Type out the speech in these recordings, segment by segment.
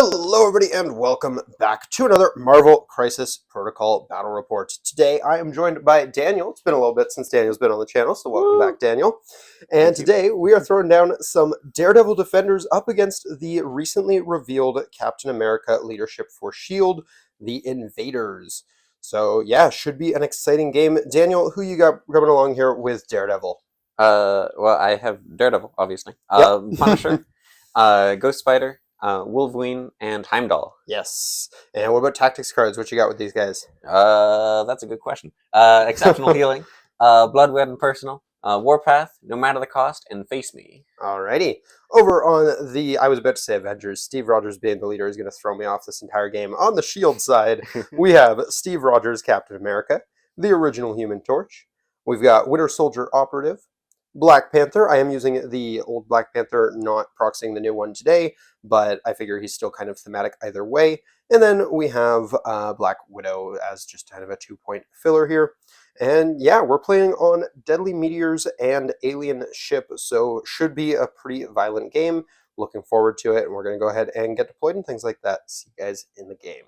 Hello everybody and welcome back to another Marvel Crisis Protocol Battle Report. Today I am joined by Daniel. It's been a little bit since Daniel's been on the channel, so welcome back, Daniel. And today we are throwing down some Daredevil Defenders up against the recently revealed Captain America leadership for S.H.I.E.L.D., the Invaders. So yeah, should be an exciting game. Daniel, who you got coming along here with Daredevil? Well, I have Daredevil, obviously. Yep. Punisher, Ghost Spider, Wolverine, and Heimdall. Yes. And what about tactics cards? What you got with these guys? That's a good question. Exceptional Healing, Blood, Red, and Personal, Warpath, No Matter the Cost, and Face Me. Alrighty. Over on the, I was about to say Avengers, Steve Rogers being the leader is going to throw me off this entire game. On the S.H.I.E.L.D. side, we have Steve Rogers, Captain America, the original Human Torch. We've got Winter Soldier Operative, Black Panther. I am using the old Black Panther, not proxying the new one today, but I figure he's still kind of thematic either way. And then we have Black Widow as just kind of a 2-point filler here. And yeah, we're playing on Deadly Meteors and Alien Ship, so should be a pretty violent game. Looking forward to it, and we're going to go ahead and get deployed and things like that. See you guys in the game.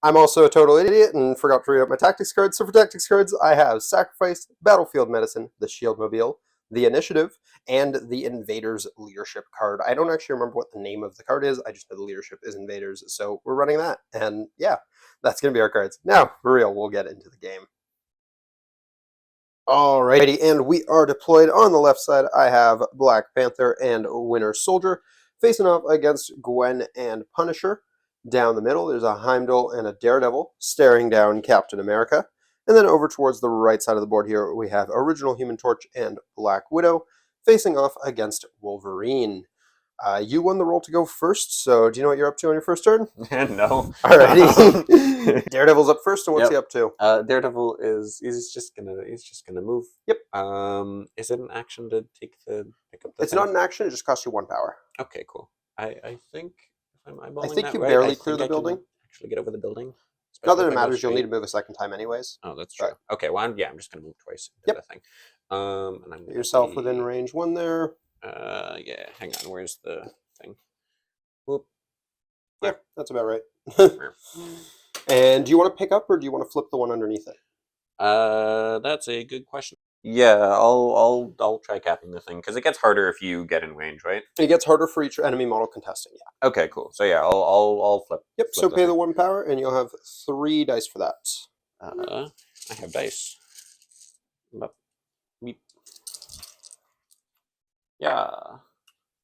I'm also a total idiot and forgot to read out my tactics cards. So for tactics cards, I have Sacrifice, Battlefield Medicine, the Shield Mobile, the Initiative, and the Invaders Leadership card. I don't actually remember what the name of the card is. I just know the leadership is Invaders, so we're running that. And yeah, that's going to be our cards. Now, for real, we'll get into the game. Alrighty, and we are deployed. On the left side, I have Black Panther and Winter Soldier facing off against Gwen and Punisher. Down the middle, there's a Heimdall and a Daredevil staring down Captain America. And then over towards the right side of the board here, we have Original Human Torch and Black Widow facing off against Wolverine. You won the role to go first, so do you know what you're up to on your first turn? No. Alrighty. Daredevil's up first, and what's he up to? Daredevil he's just gonna move. Yep. Is it an action to pick up the It's thing? not an action, it just costs you 1 power. Okay, cool. I think if I'm eyeballing I think that you right, barely I clear think the I can building. actually get over the building. Not that Especially it if I go matters, you'll need to straight. move a second time anyways. Oh, that's true. But Okay, well, I'm just gonna move twice into the thing. And I'm get yourself within range 1 there. Yeah, hang on. Where's the thing? Whoop. Yeah, that's about right. And do you want to pick up, or do you want to flip the one underneath it? That's a good question. Yeah, I'll try capping the thing because it gets harder if you get in range, right? It gets harder for each enemy model contesting. Yeah. Okay, cool. So yeah, I'll flip. Yep. Flip So the pay thing. the 1 power, and you'll have 3 dice for that. I have dice. Beep. Yeah.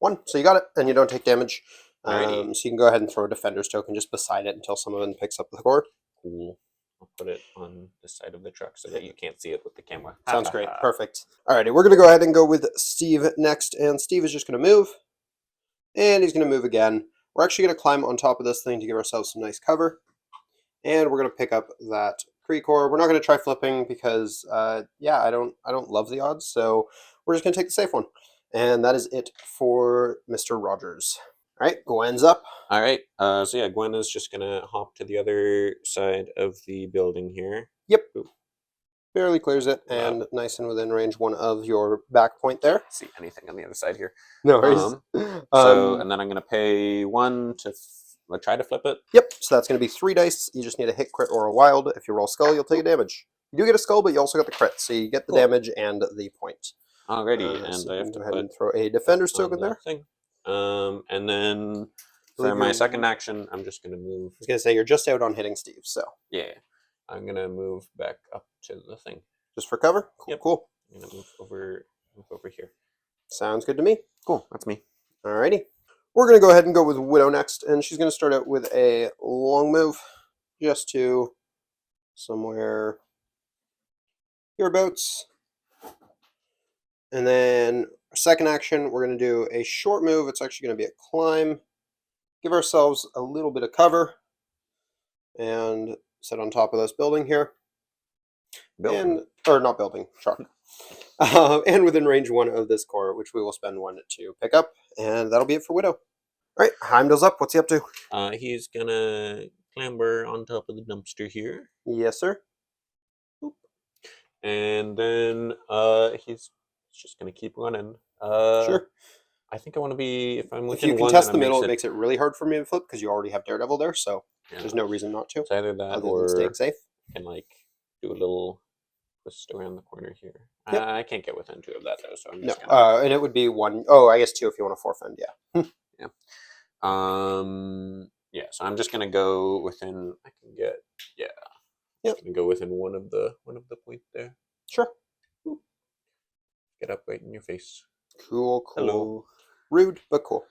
1. So you got it, and you don't take damage. Alrighty. So you can go ahead and throw a Defender's token just beside it until someone picks up the core. Cool. I'll put it on the side of the truck so that you can't see it with the camera. Sounds great. Perfect. Alrighty, we're going to go ahead and go with Steve next, and Steve is just going to move. And he's going to move again. We're actually going to climb on top of this thing to give ourselves some nice cover. And we're going to pick up that Kree core. We're not going to try flipping because, yeah, I don't love the odds. So we're just going to take the safe one. And that is it for Mr. Rogers. All right, Gwen's up. All right. So yeah, Gwen is just gonna hop to the other side of the building here. Yep. Barely clears it, and nice and within range 1 of your back point there. See anything on the other side here? No worries. So and then I'm gonna pay 1 to try to flip it. Yep. So that's going to be 3 dice. You just need a hit, crit, or a wild. If you roll skull, you'll take a damage. You do get a skull, but you also got the crit, so you get the damage and the point. Alrighty, and so I have to go ahead and throw a Defender's token there. Thing. And then for my second action, I'm just gonna move. I was gonna say you're just out on hitting Steve, so yeah, I'm gonna move back up to the thing. Just for cover. Cool. Yep. Cool. I'm gonna move over here. Sounds good to me. Cool. That's me. Alrighty. We're gonna go ahead and go with Widow next, and she's gonna start out with a long move, just to somewhere hereabouts, and then. Second action, we're going to do a short move. It's actually going to be a climb. Give ourselves a little bit of cover. And sit on top of this building here. Or not building, truck. And within range 1 of this core, which we will spend 1 to pick up. And that'll be it for Widow. All right, Heimdall's up. What's he up to? He's going to clamber on top of the dumpster here. Yes, sir. Boop. And then he's just going to keep running. Sure. I think I want to be, if I'm If within you one, contest then the it middle, it makes it really hard for me to flip because you already have Daredevil there, so yeah, there's no reason not to, it's either that other than or staying safe. I can like do a little twist around the corner here. Yep. I can't get within 2 of that though, so I'm No, just gonna. and it would be 1. Oh, I guess 2 if you want to forfend. Yeah. Yeah. Yeah. So I'm just gonna go within. I can get. Yeah. Yep. Gonna go within one of the points there. Sure. Get up right in your face. Cool. Hello. Rude, but cool.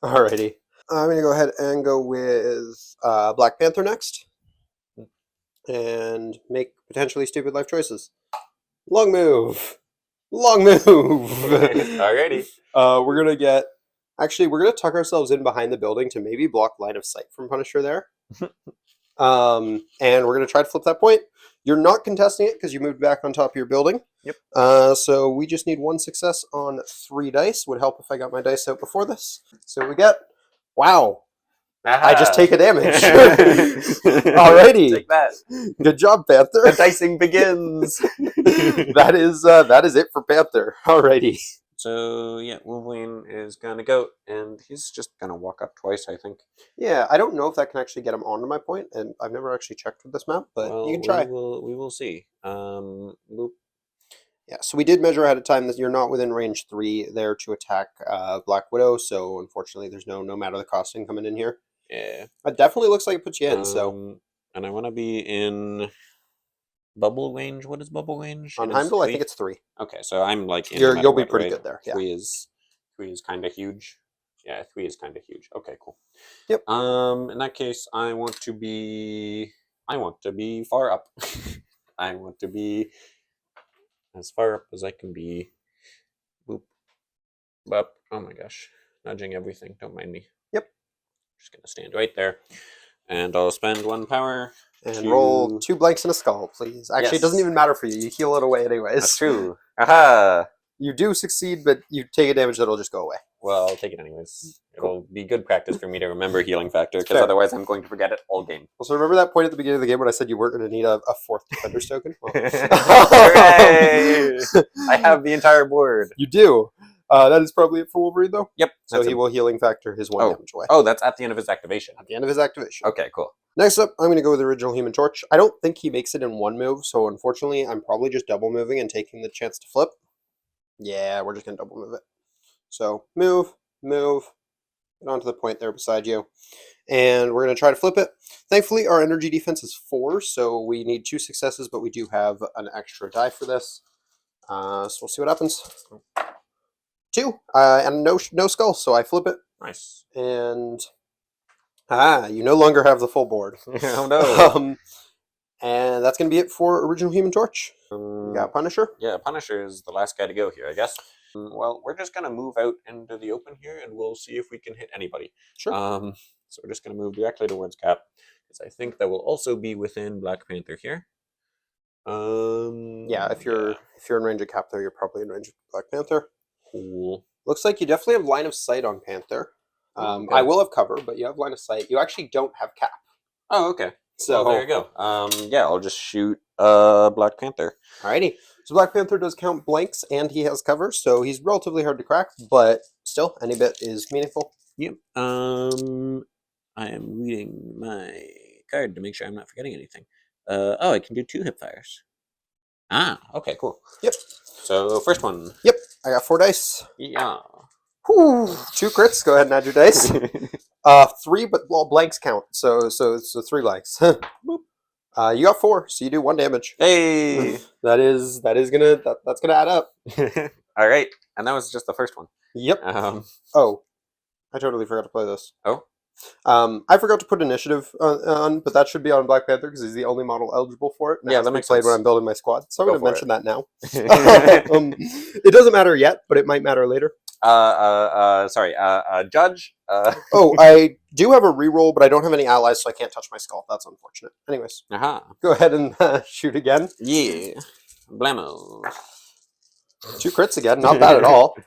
Alrighty. I'm gonna go ahead and go with Black Panther next, and make potentially stupid life choices. Long move. Long move. Alrighty. We're gonna get. Actually, we're gonna tuck ourselves in behind the building to maybe block line of sight from Punisher there. And we're gonna try to flip that point. You're not contesting it because you moved back on top of your building. Yep. So we just need 1 success on 3 dice. Would help if I got my dice out before this. So we get. Wow. I just take a damage. Alrighty. Take that. Good job, Panther. The dicing begins. that is it for Panther. Alrighty. So yeah, Wolverine is gonna go, and he's just gonna walk up twice, I think. Yeah, I don't know if that can actually get him onto my point, and I've never actually checked with this map, but Well, you can try. We will see. Boop. Yeah, so we did measure ahead of time that you're not within range 3 there to attack Black Widow, so unfortunately there's no matter the costing coming in here. Yeah. It definitely looks like it puts you in, so. And I want to be in bubble range. What is bubble range? On Heimdall, I think it's 3. Okay, so I'm like in You'll be pretty good there. Yeah. 3 is kind of huge. Yeah, 3 is kind of huge. Okay, cool. Yep. In that case, I want to be far up. I want to be as far up as I can be. Boop. Boop. Oh my gosh. Nudging everything. Don't mind me. Yep. Just gonna stand right there. And I'll spend 1 power. And roll 2 blanks and a skull, please. Actually, Yes. It doesn't even matter for you. You heal it away anyways. That's true. Aha! You do succeed, but you take a damage that'll just go away. Well, I'll take it anyways. It'll be good practice for me to remember healing factor, because Fair. otherwise I'm going to forget it all game. Also, remember that point at the beginning of the game when I said you weren't going to need a 4th Defender's token? Well, Hooray! I have the entire board. You do. That is probably it for Wolverine, though. Yep. So he will healing factor his 1 damage away. Oh, that's at the end of his activation. At the end of his activation. Okay, cool. Next up, I'm going to go with the original Human Torch. I don't think he makes it in 1 move, so unfortunately, I'm probably just double moving and taking the chance to flip. Yeah, we're just going to double move it. So, move, get onto the point there beside you. And we're going to try to flip it. Thankfully, our energy defense is 4, so we need 2 successes, but we do have an extra die for this. So we'll see what happens. 2, and no skull, so I flip it. Nice. And you no longer have the full board. Oh no. And that's going to be it for original Human Torch. We got Punisher. Yeah, Punisher is the last guy to go here, I guess. Well, we're just going to move out into the open here, and we'll see if we can hit anybody. Sure. So we're just going to move directly towards Cap, because I think that will also be within Black Panther here. Yeah, if you're in range of Cap there, you're probably in range of Black Panther. Cool. Looks like you definitely have line of sight on Panther. Okay. I will have cover, but you have line of sight. You actually don't have Cap. Oh, okay. So well, there you go. Yeah, I'll just shoot Black Panther. Alrighty. So Black Panther does count blanks, and he has cover, so he's relatively hard to crack, but still, any bit is meaningful. Yep. I am reading my card to make sure I'm not forgetting anything. Oh, I can do 2 hip fires. Ah, okay, cool. Yep. So first one. Yep. I got 4 dice. Yeah. Whew. 2 crits. Go ahead and add your dice. 3, but all blanks count. So 3 blanks. You got 4, so you do 1 damage. Hey. That's gonna add up. All right, and that was just the first one. Yep. Oh, I totally forgot to play this. Oh. I forgot to put initiative on, but that should be on Black Panther because he's the only model eligible for it. Yeah, that makes played sense. when I'm building my squad, so I'm Go going to for mention that now. It doesn't matter yet, but it might matter later. Sorry. Judge. Oh, I do have a reroll, but I don't have any allies, so I can't touch my skull. That's unfortunate. Anyways, Go ahead and shoot again. Yeah. Blamo. 2 crits again, not bad at all.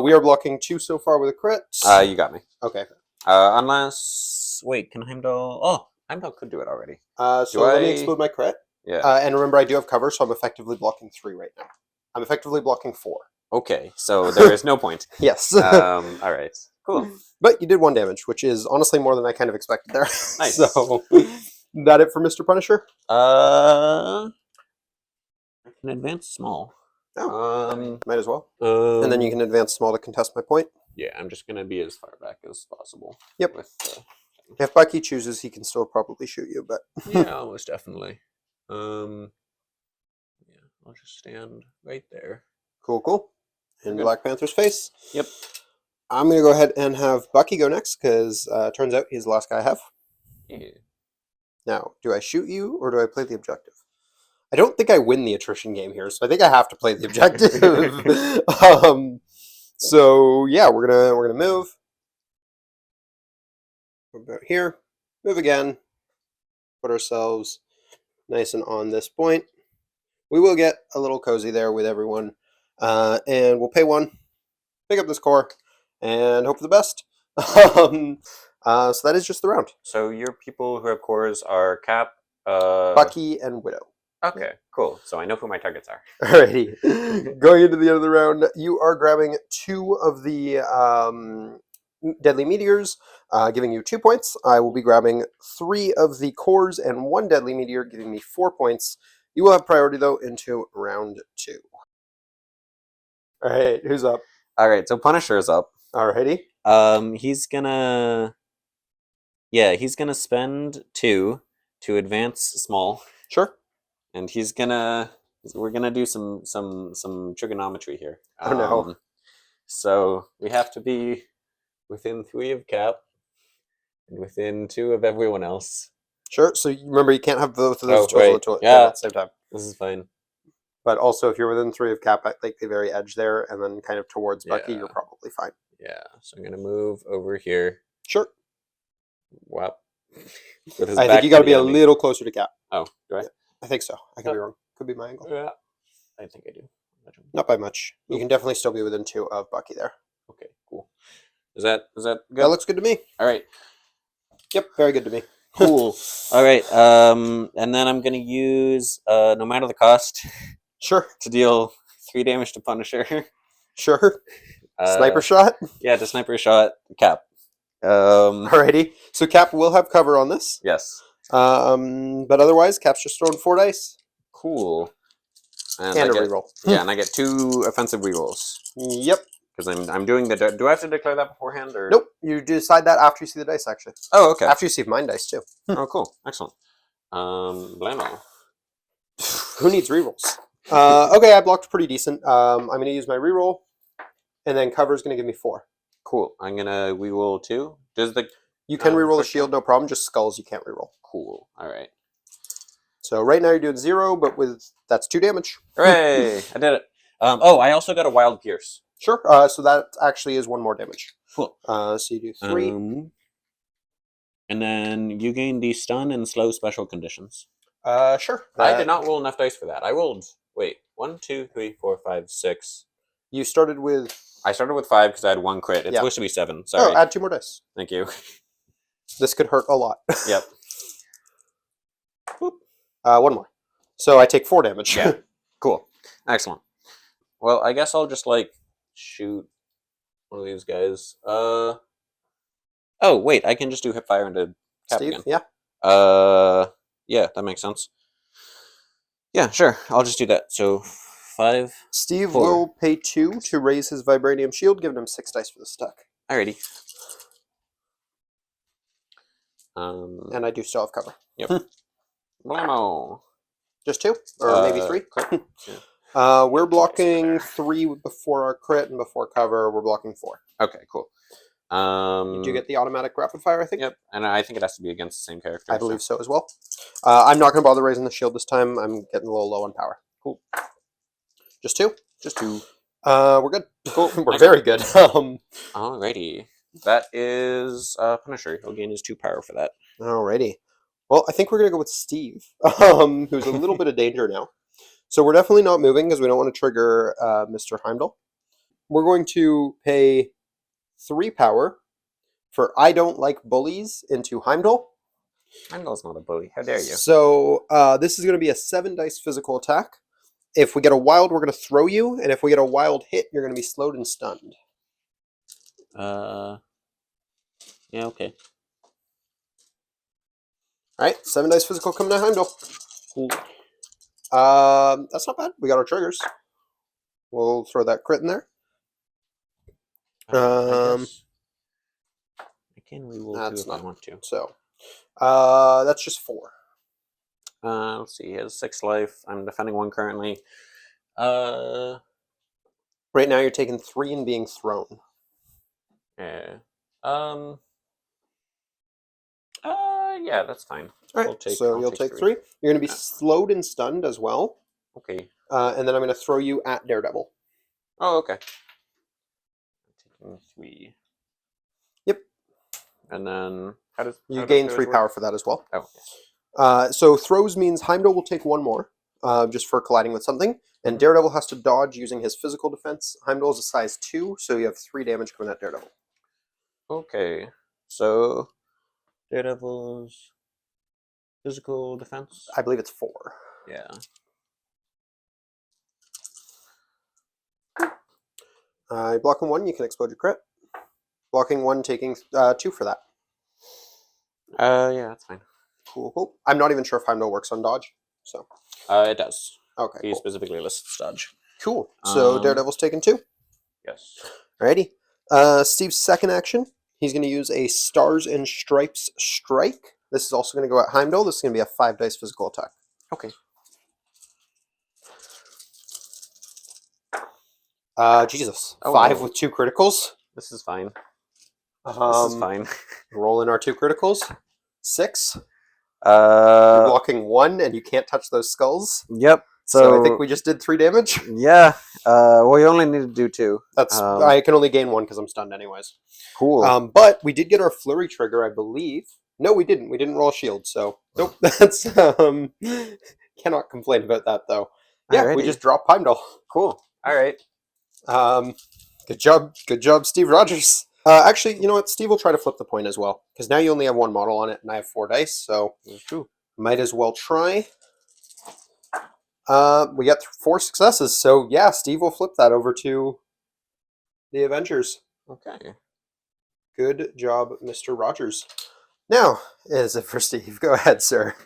We are blocking 2 so far with a crit. You got me. Okay. Unless wait, can Heimdall? Oh, Heimdall could do it already. So let me explode my crit. Yeah. And remember, I do have cover, so I'm effectively blocking 3 right now. I'm effectively blocking 4. Okay, so there is no point. Yes. All right, cool, But you did 1 damage, which is honestly more than I kind of expected there. nice. So, that it for Mr. Punisher? I can advance small. Oh, might as well. Um, And then you can advance small to contest my point. Yeah, I'm just gonna be as far back as possible. Yep. With, If Bucky chooses, he can still probably shoot you, but yeah, almost definitely. Yeah, I'll just stand right there. cool. In Good. Black Panther's face. Yep. I'm gonna go ahead and have Bucky go next because turns out he's the last guy I have. Yeah. Now, do I shoot you or do I play the objective? I don't think I win the attrition game here, so I think I have to play the objective. So yeah, we're gonna move. About here, move again. Put ourselves nice and on this point. We will get a little cozy there with everyone, and we'll pay 1, pick up this core, and hope for the best. So that is just the round. So your people who have cores are Cap, Bucky and Widow. Okay, cool. So I know who my targets are. Alrighty. Going into the end of the round, you are grabbing 2 of the deadly meteors, giving you 2 points. I will be grabbing 3 of the cores and 1 deadly meteor, giving me 4 points. You will have priority, though, into round 2. Alright, who's up? All right, so Punisher's up. Alrighty. He's gonna spend 2 to advance small, Sure. and we're gonna do some trigonometry here. Oh, no. So we have to be within 3 of Cap and within 2 of everyone else. Sure. So remember, you can't have both of those Oh, right. tools Yeah. at the same time. This is fine. But also, if you're within 3 of Cap at like the very edge there, and then kind of towards Bucky, Yeah. you're probably fine. Yeah. So I'm gonna move over here. Sure. Wow. I think you got to be a little closer to Cap. Oh, do I? Yeah, I think so. I could be wrong. Could be my angle. Yeah. I think I do. Not by much. You can definitely still be within 2 of Bucky there. Okay, cool. Is that good? That looks good to me. All right. Yep, very good to me. Cool. All right. And then I'm gonna use no matter the cost Sure. to deal 3 damage to Punisher. Sure. Sniper shot. Yeah, to sniper shot Cap. Alrighty. So Cap will have cover on this. Yes. But otherwise, Cap's just throwing 4 dice. Cool. And a reroll. Yeah, and I get 2 offensive rerolls. Yep. Because I'm doing the. Do I have to declare that beforehand or? Nope. You decide that after you see the dice, actually. Oh, okay. After you see mine dice too. Oh, cool. Excellent. Blammo. Who needs rerolls? Okay, I blocked pretty decent. I'm going to use my reroll, and then cover is going to give me 4. Cool. I'm gonna reroll 2. You can reroll a shield, no problem. Just skulls you can't reroll. Cool. All right. So right now you're doing 0, but that's 2 damage. Hooray! I did it. I also got a wild pierce. Sure. So that actually is 1 more damage. Cool. So you do 3. And then you gain the stun and slow special conditions. Sure. I did not roll enough dice for that. I rolled 1, 2, 3, 4, 5, 6. You started with. I started with 5 because I had 1 crit. It's supposed to be 7. Sorry. Oh, add 2 more dice. Thank you. This could hurt a lot. Yep. Boop. 1 more. So I take 4 damage. Yeah. Cool. Excellent. Well, I guess I'll just shoot one of these guys. Oh wait, I can just do hip fire into Cap Steve, again. yeah. Yeah, that makes sense. Yeah, sure. I'll just do that. So 5. Steve 4. will pay 2 to raise his vibranium shield, giving him 6 dice for the stuck. Alrighty. And I do still have cover. Yep. Blammo. Just 2? Or maybe 3? Yeah. We're blocking 3 before our crit, and before cover, we're blocking 4. Okay, cool. Did you get the automatic rapid fire, I think? Yep, and I think it has to be against the same character. I believe so as well. I'm not going to bother raising the shield this time. I'm getting a little low on power. Cool. Just 2? Just 2. We're good. Cool. We're very good. Alrighty. That is Punisher. He'll gain his 2 power for that. Alrighty. Well, I think we're going to go with Steve, who's a little bit of danger now. So we're definitely not moving because we don't want to trigger Mr. Heimdall. We're going to pay 3 power for I don't like bullies into Heimdall. Heimdall's not a bully. How dare you? So this is going to be a 7 dice physical attack. If we get a wild, we're going to throw you, and if we get a wild hit, you're going to be slowed and stunned. Yeah, okay. All right, 7 dice physical coming to Heimdall. Cool. That's not bad. We got our triggers. We'll throw that crit in there. I guess I can reroll 2 if I want to. So, that's just 4. Let's see. He has 6 life. I'm defending 1 currently. Right now, you're taking 3 and being thrown. Yeah. Yeah, that's fine. All right. You'll take 3. You're going to be slowed and stunned as well. Okay. And then I'm going to throw you at Daredevil. Oh, okay. I'm taking 3. Yep. And then you gain 3 power for that as well. Oh. Yes. So throws means Heimdall will take 1 more, just for colliding with something, and Daredevil has to dodge using his physical defense. Heimdall is a size 2, so you have 3 damage coming at Daredevil. Okay. So Daredevil's physical defense? I believe it's 4. Yeah. Blocking 1, you can explode your crit. Blocking 1, taking 2 for that. Yeah, that's fine. Cool. I'm not even sure if Heimdall works on dodge. So. It does. Okay. He specifically lists dodge. Cool. So Daredevil's taking 2. Yes. Alrighty. Steve's second action, he's going to use a Stars and Stripes Strike. This is also going to go at Heimdall. This is going to be a 5 dice physical attack. Okay. Jesus. 5 wow. with 2 criticals. This is fine. This This is fine. Roll in our 2 criticals. 6. You're Uh, blocking 1, and you can't touch those skulls. Yep. So I think we just did 3 damage. Yeah. Well, you only need to do 2. That's I can only gain 1 because I'm stunned anyways. Cool. But we did get our flurry trigger, I believe. No, we didn't. We didn't roll a shield, so nope. That's cannot complain about that though. Yeah, Alrighty. we just dropped Heimdall. Cool. All right. Good job, Steve Rogers. Actually, you know what? Steve will try to flip the point as well because now you only have 1 model on it, and I have 4 dice, so True. might as well try. We got 4 successes, so yeah, Steve will flip that over to the Avengers. Okay. Good job, Mr. Rogers. Now, is it for Steve? Go ahead, sir.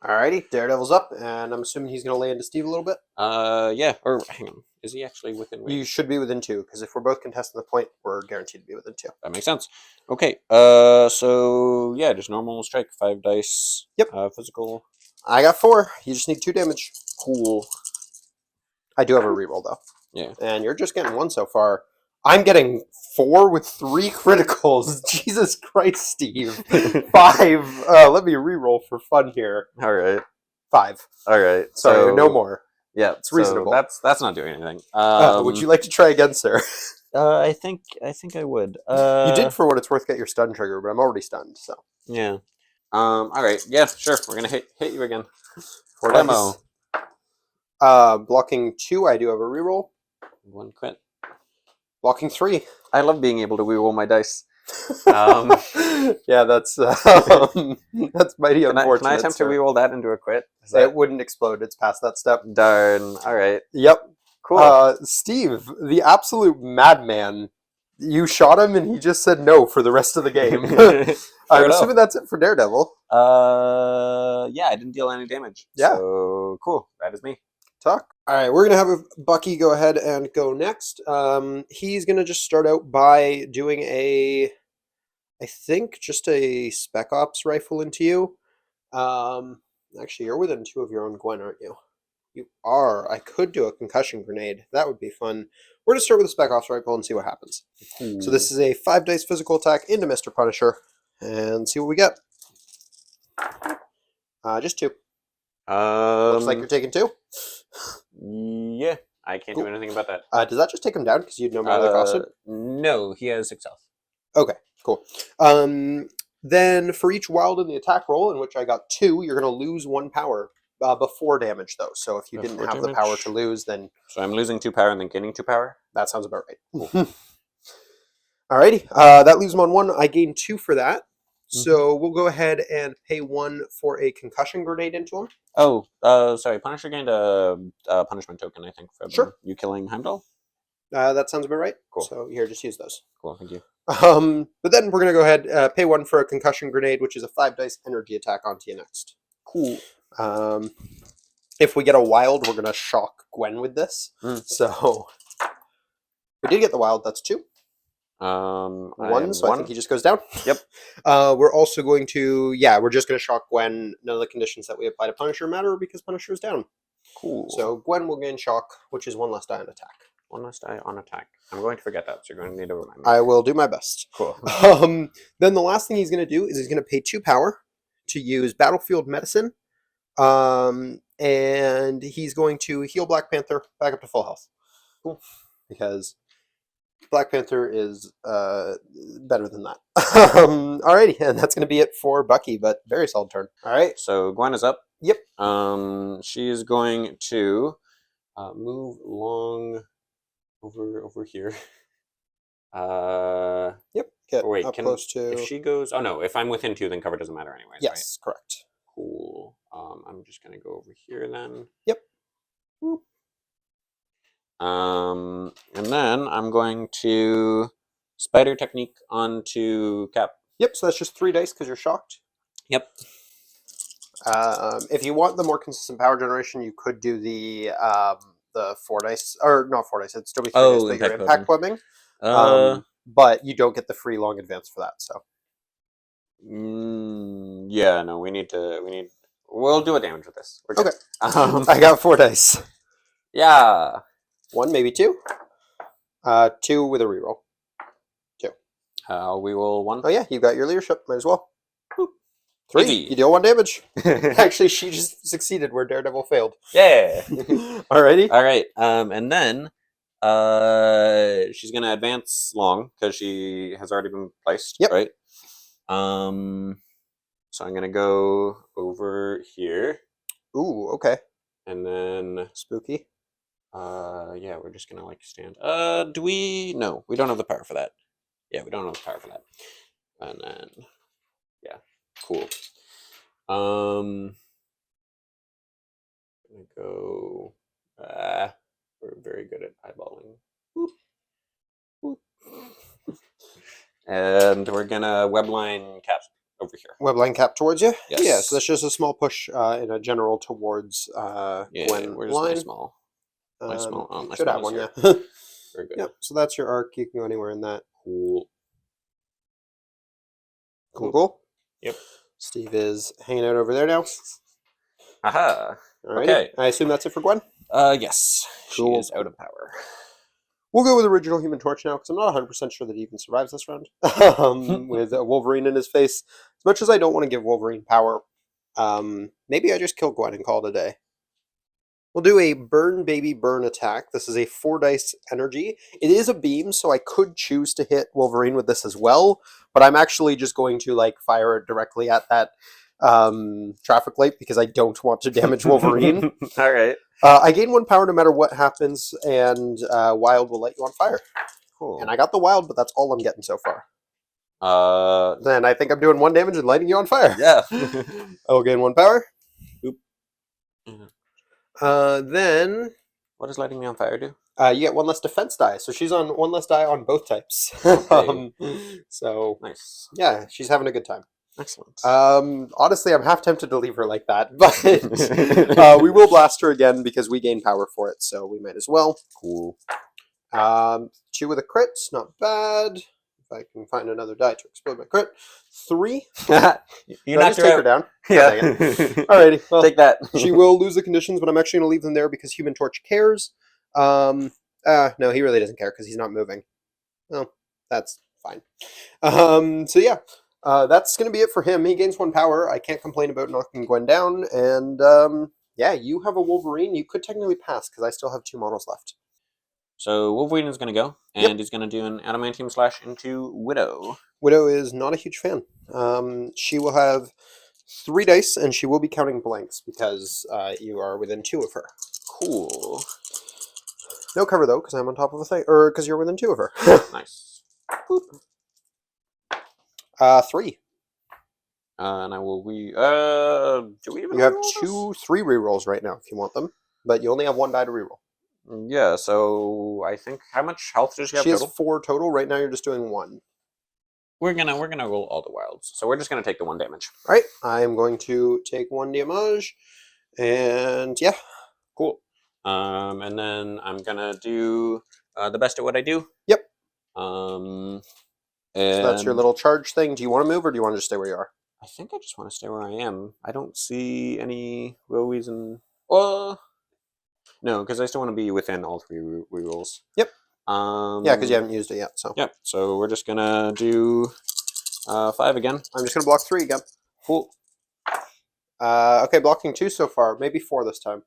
Alrighty, Daredevil's up, and I'm assuming he's going to lay into Steve a little bit. Yeah. Or hang on. Is he actually within range? You should be within 2, because if we're both contesting the point, we're guaranteed to be within 2. That makes sense. Okay. So yeah, just normal strike, 5 dice. Yep. Physical. I got 4. You just need 2 damage. Cool. I do have a reroll though. Yeah. And you're just getting 1 so far. I'm getting 4 with 3 criticals. Jesus Christ, Steve. 5. Let me reroll for fun here. All right. 5. All right. Sorry, no more. Yeah, it's reasonable. That's not doing anything. Would you like to try again, sir? I think I would. You did, for what it's worth, get your stun trigger, but I'm already stunned, so. Yeah. All right. Yeah, sure. We're gonna hit you again. For demo. Blocking 2, I do have a reroll. 1 crit. Blocking 3. I love being able to reroll my dice. Yeah, that's mighty unfortunate. Can I attempt to reroll that into a crit? It wouldn't explode. It's past that step. Darn. All right. Yep. Cool. Steve, the absolute madman. You shot him, and he just said no for the rest of the game. I'm assuming that's it for Daredevil. Yeah, I didn't deal any damage. Yeah. So cool. That is me. Talk. All right, we're gonna have Bucky go ahead and go next. He's gonna just start out by doing I think just a Spec Ops rifle into you. Actually, you're within 2 of your own Gwen, aren't you? You are. I could do a concussion grenade. That would be fun. We're going to start with a Spec Ops rifle and see what happens. Cool. So this is a 5 dice physical attack into Mr. Punisher. And see what we get. Just 2. Looks like you're taking 2. Yeah. I can't do anything about that. Does that just take him down because you had no melee cost? No, he has 6 health. Okay, cool. Then for each wild in the attack roll, in which I got 2, you're going to lose 1 power before damage, though. So if you didn't have the power to lose, then... So I'm losing 2 power and then gaining 2 power? That sounds about right. Cool. Alrighty, that leaves him on 1. I gain 2 for that. So we'll go ahead and pay 1 for a concussion grenade into him. Oh, sorry. Punisher gained a punishment token, I think, from Sure. you killing Heimdall. That sounds about right. Cool. So here, just use those. Cool, thank you. But then we're going to go ahead, pay 1 for a concussion grenade, which is a 5 dice energy attack onto you next. Cool. If we get a wild, we're going to shock Gwen with this. So we did get the wild, that's 2. 1, so I think he just goes down. Yep. We're also going to, we're just going to shock Gwen. None of the conditions that we apply to Punisher matter because Punisher is down. Cool. So Gwen will gain shock, which is 1 less die on attack. 1 less die on attack. I'm going to forget that, so you're going to need to remind me. I will do my best. Cool. Then the last thing he's going to do is he's going to pay 2 power to use Battlefield Medicine. And he's going to heal Black Panther back up to full health. Cool. Because Black Panther is better than that. Alrighty, and that's going to be it for Bucky, but very solid turn. Alright. So Gwen is up. Yep. She is going to move along over here. Yep. Get wait, up close to... If she goes... Oh, no. If I'm within 2, then cover doesn't matter anyways, yes, right? Correct. Cool. I'm just going to go over here then. Yep. Whoop. And then I'm going to spider technique onto Cap. Yep, so that's just 3 dice because you're shocked. Yep. If you want the more consistent power generation, you could do the 4 dice, or not 4 dice. It'd still be 3 dice, but your impact webbing. But you don't get the free long advance for that. So. Yeah, no, we need. We'll do a damage with this. Okay. I got 4 dice. Yeah. 1, maybe 2. 2 with a reroll. 2. We roll 1. Oh yeah, you got your leadership. Might as well. 3. Easy. You deal 1 damage. Actually, she just succeeded where Daredevil failed. Yeah. Alrighty. All right. And then she's gonna advance long because she has already been placed. Yep. Right. So I'm gonna go over here. Ooh. Okay. And then spooky. Yeah, we're just gonna like stand. Do we? No, we don't have the power for that. Yeah, we don't have the power for that. And then, yeah, cool. I'm gonna go. We're very good at eyeballing. Whoop. Whoop. And we're gonna webline Cap over here. Webline Cap towards you? Yes. Yeah, so that's just a small push in a general towards Gwen where's line. my small? My small. Oh, my should small have one, here. yeah. Very good. Yep, so that's your arc. You can go anywhere in that. Cool. Cool. Yep. Steve is hanging out over there now. Aha. Alrighty. Okay. I assume that's it for Gwen? Yes. Cool. She is out of power. We'll go with Original Human Torch now, because I'm not 100% sure that he even survives this round. With Wolverine in his face. As much as I don't want to give Wolverine power, maybe I just kill Gwen and call it a day. We'll do a Burn Baby Burn attack. This is a 4 dice energy. It is a beam, so I could choose to hit Wolverine with this as well, but I'm actually just going to like fire it directly at that traffic light because I don't want to damage Wolverine. All right. I gain 1 power no matter what happens, and Wild will light you on fire. Cool. And I got the Wild, but that's all I'm getting so far. Uh, Then I think I'm doing 1 damage and lighting you on fire. yeah. I will gain 1 power. Oop. Then What does lighting me on fire do? you get 1 less defense die, so she's on 1 less die on both types. Okay. So Nice. yeah, she's having a good time. Excellent. Honestly, I'm half tempted to leave her like that, but we will blast her again because we gain power for it, so we might as well. Cool. 2 with a crit, not bad. If I can find another die to explode my crit. 3. You knocked take her down. Yeah. Alrighty. Well, Take that. she will lose the conditions, but I'm actually going to leave them there because Human Torch cares. No, he really doesn't care because he's not moving. Well, that's fine. So yeah, that's going to be it for him. He gains 1 power. I can't complain about knocking Gwen down. And yeah, you have a Wolverine. You could technically pass because I still have 2 models left. So Wolverine is going to go, and he's going to do an adamantium slash into Widow. Widow is not a huge fan. She will have 3 dice, and she will be counting blanks because you are within 2 of her. Cool. No cover though, because I'm on top of a thing, or because you're within 2 of her. Nice. 3. And I will do we even You have reroll this? 3 rerolls right now if you want them, but you only have 1 die to reroll. Yeah, so I think how much health does she have She has total? 4 total. Right now you're just doing 1. We're gonna roll all the wilds. So we're just gonna take the 1 damage. All right, I'm going to take 1 damage, and yeah, Cool. And then I'm gonna do the best at what I do. Yep. And so that's your little charge thing. Do you want to move, or do you want to just stay where you are? I think I just want to stay where I am. I don't see any real reason. Well, no, because I still want to be within all 3 rerolls. Yep. Yeah, because you haven't used it yet. So. Yep. So we're just gonna do 5 again. I'm just gonna block 3 again. Cool. Okay, blocking 2 so far. Maybe 4 this time.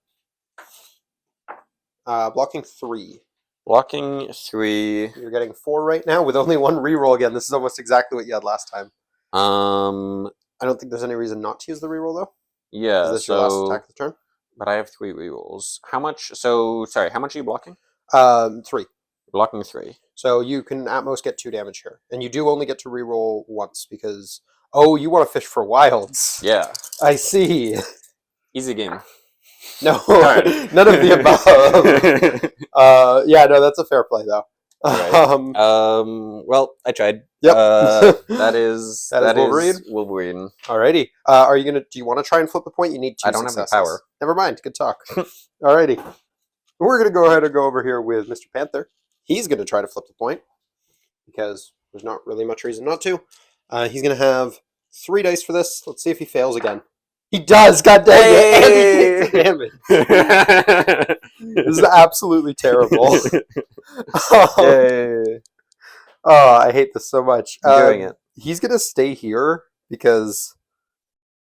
Blocking 3. Blocking 3. You're getting 4 right now with only 1 reroll again. This is almost exactly what you had last time. I don't think there's any reason not to use the reroll though. Yeah. Is this your last attack of the turn? But I have 3 rerolls. How much? So sorry. How much are you blocking? 3. Blocking 3. So you can at most get 2 damage here, and you do only get to reroll once because you want to fish for wilds. Yeah. I see. Easy game. No, none of the above. Yeah, no, that's a fair play though. Right. Well, I tried. Yep. That is Wolverine. Wolverine. Alrighty. Are you gonna? Do you want to try and flip the point? You need 2 I don't successes. have the power. Never mind. Good talk. Alrighty. We're gonna go ahead and go over here with Mr. Panther. He's gonna try to flip the point because there's not really much reason not to. He's gonna have 3 dice for this. Let's see if he fails again. He does. God dang it! And he takes damage. This is absolutely terrible. I hate this so much. Doing it. He's gonna stay here because,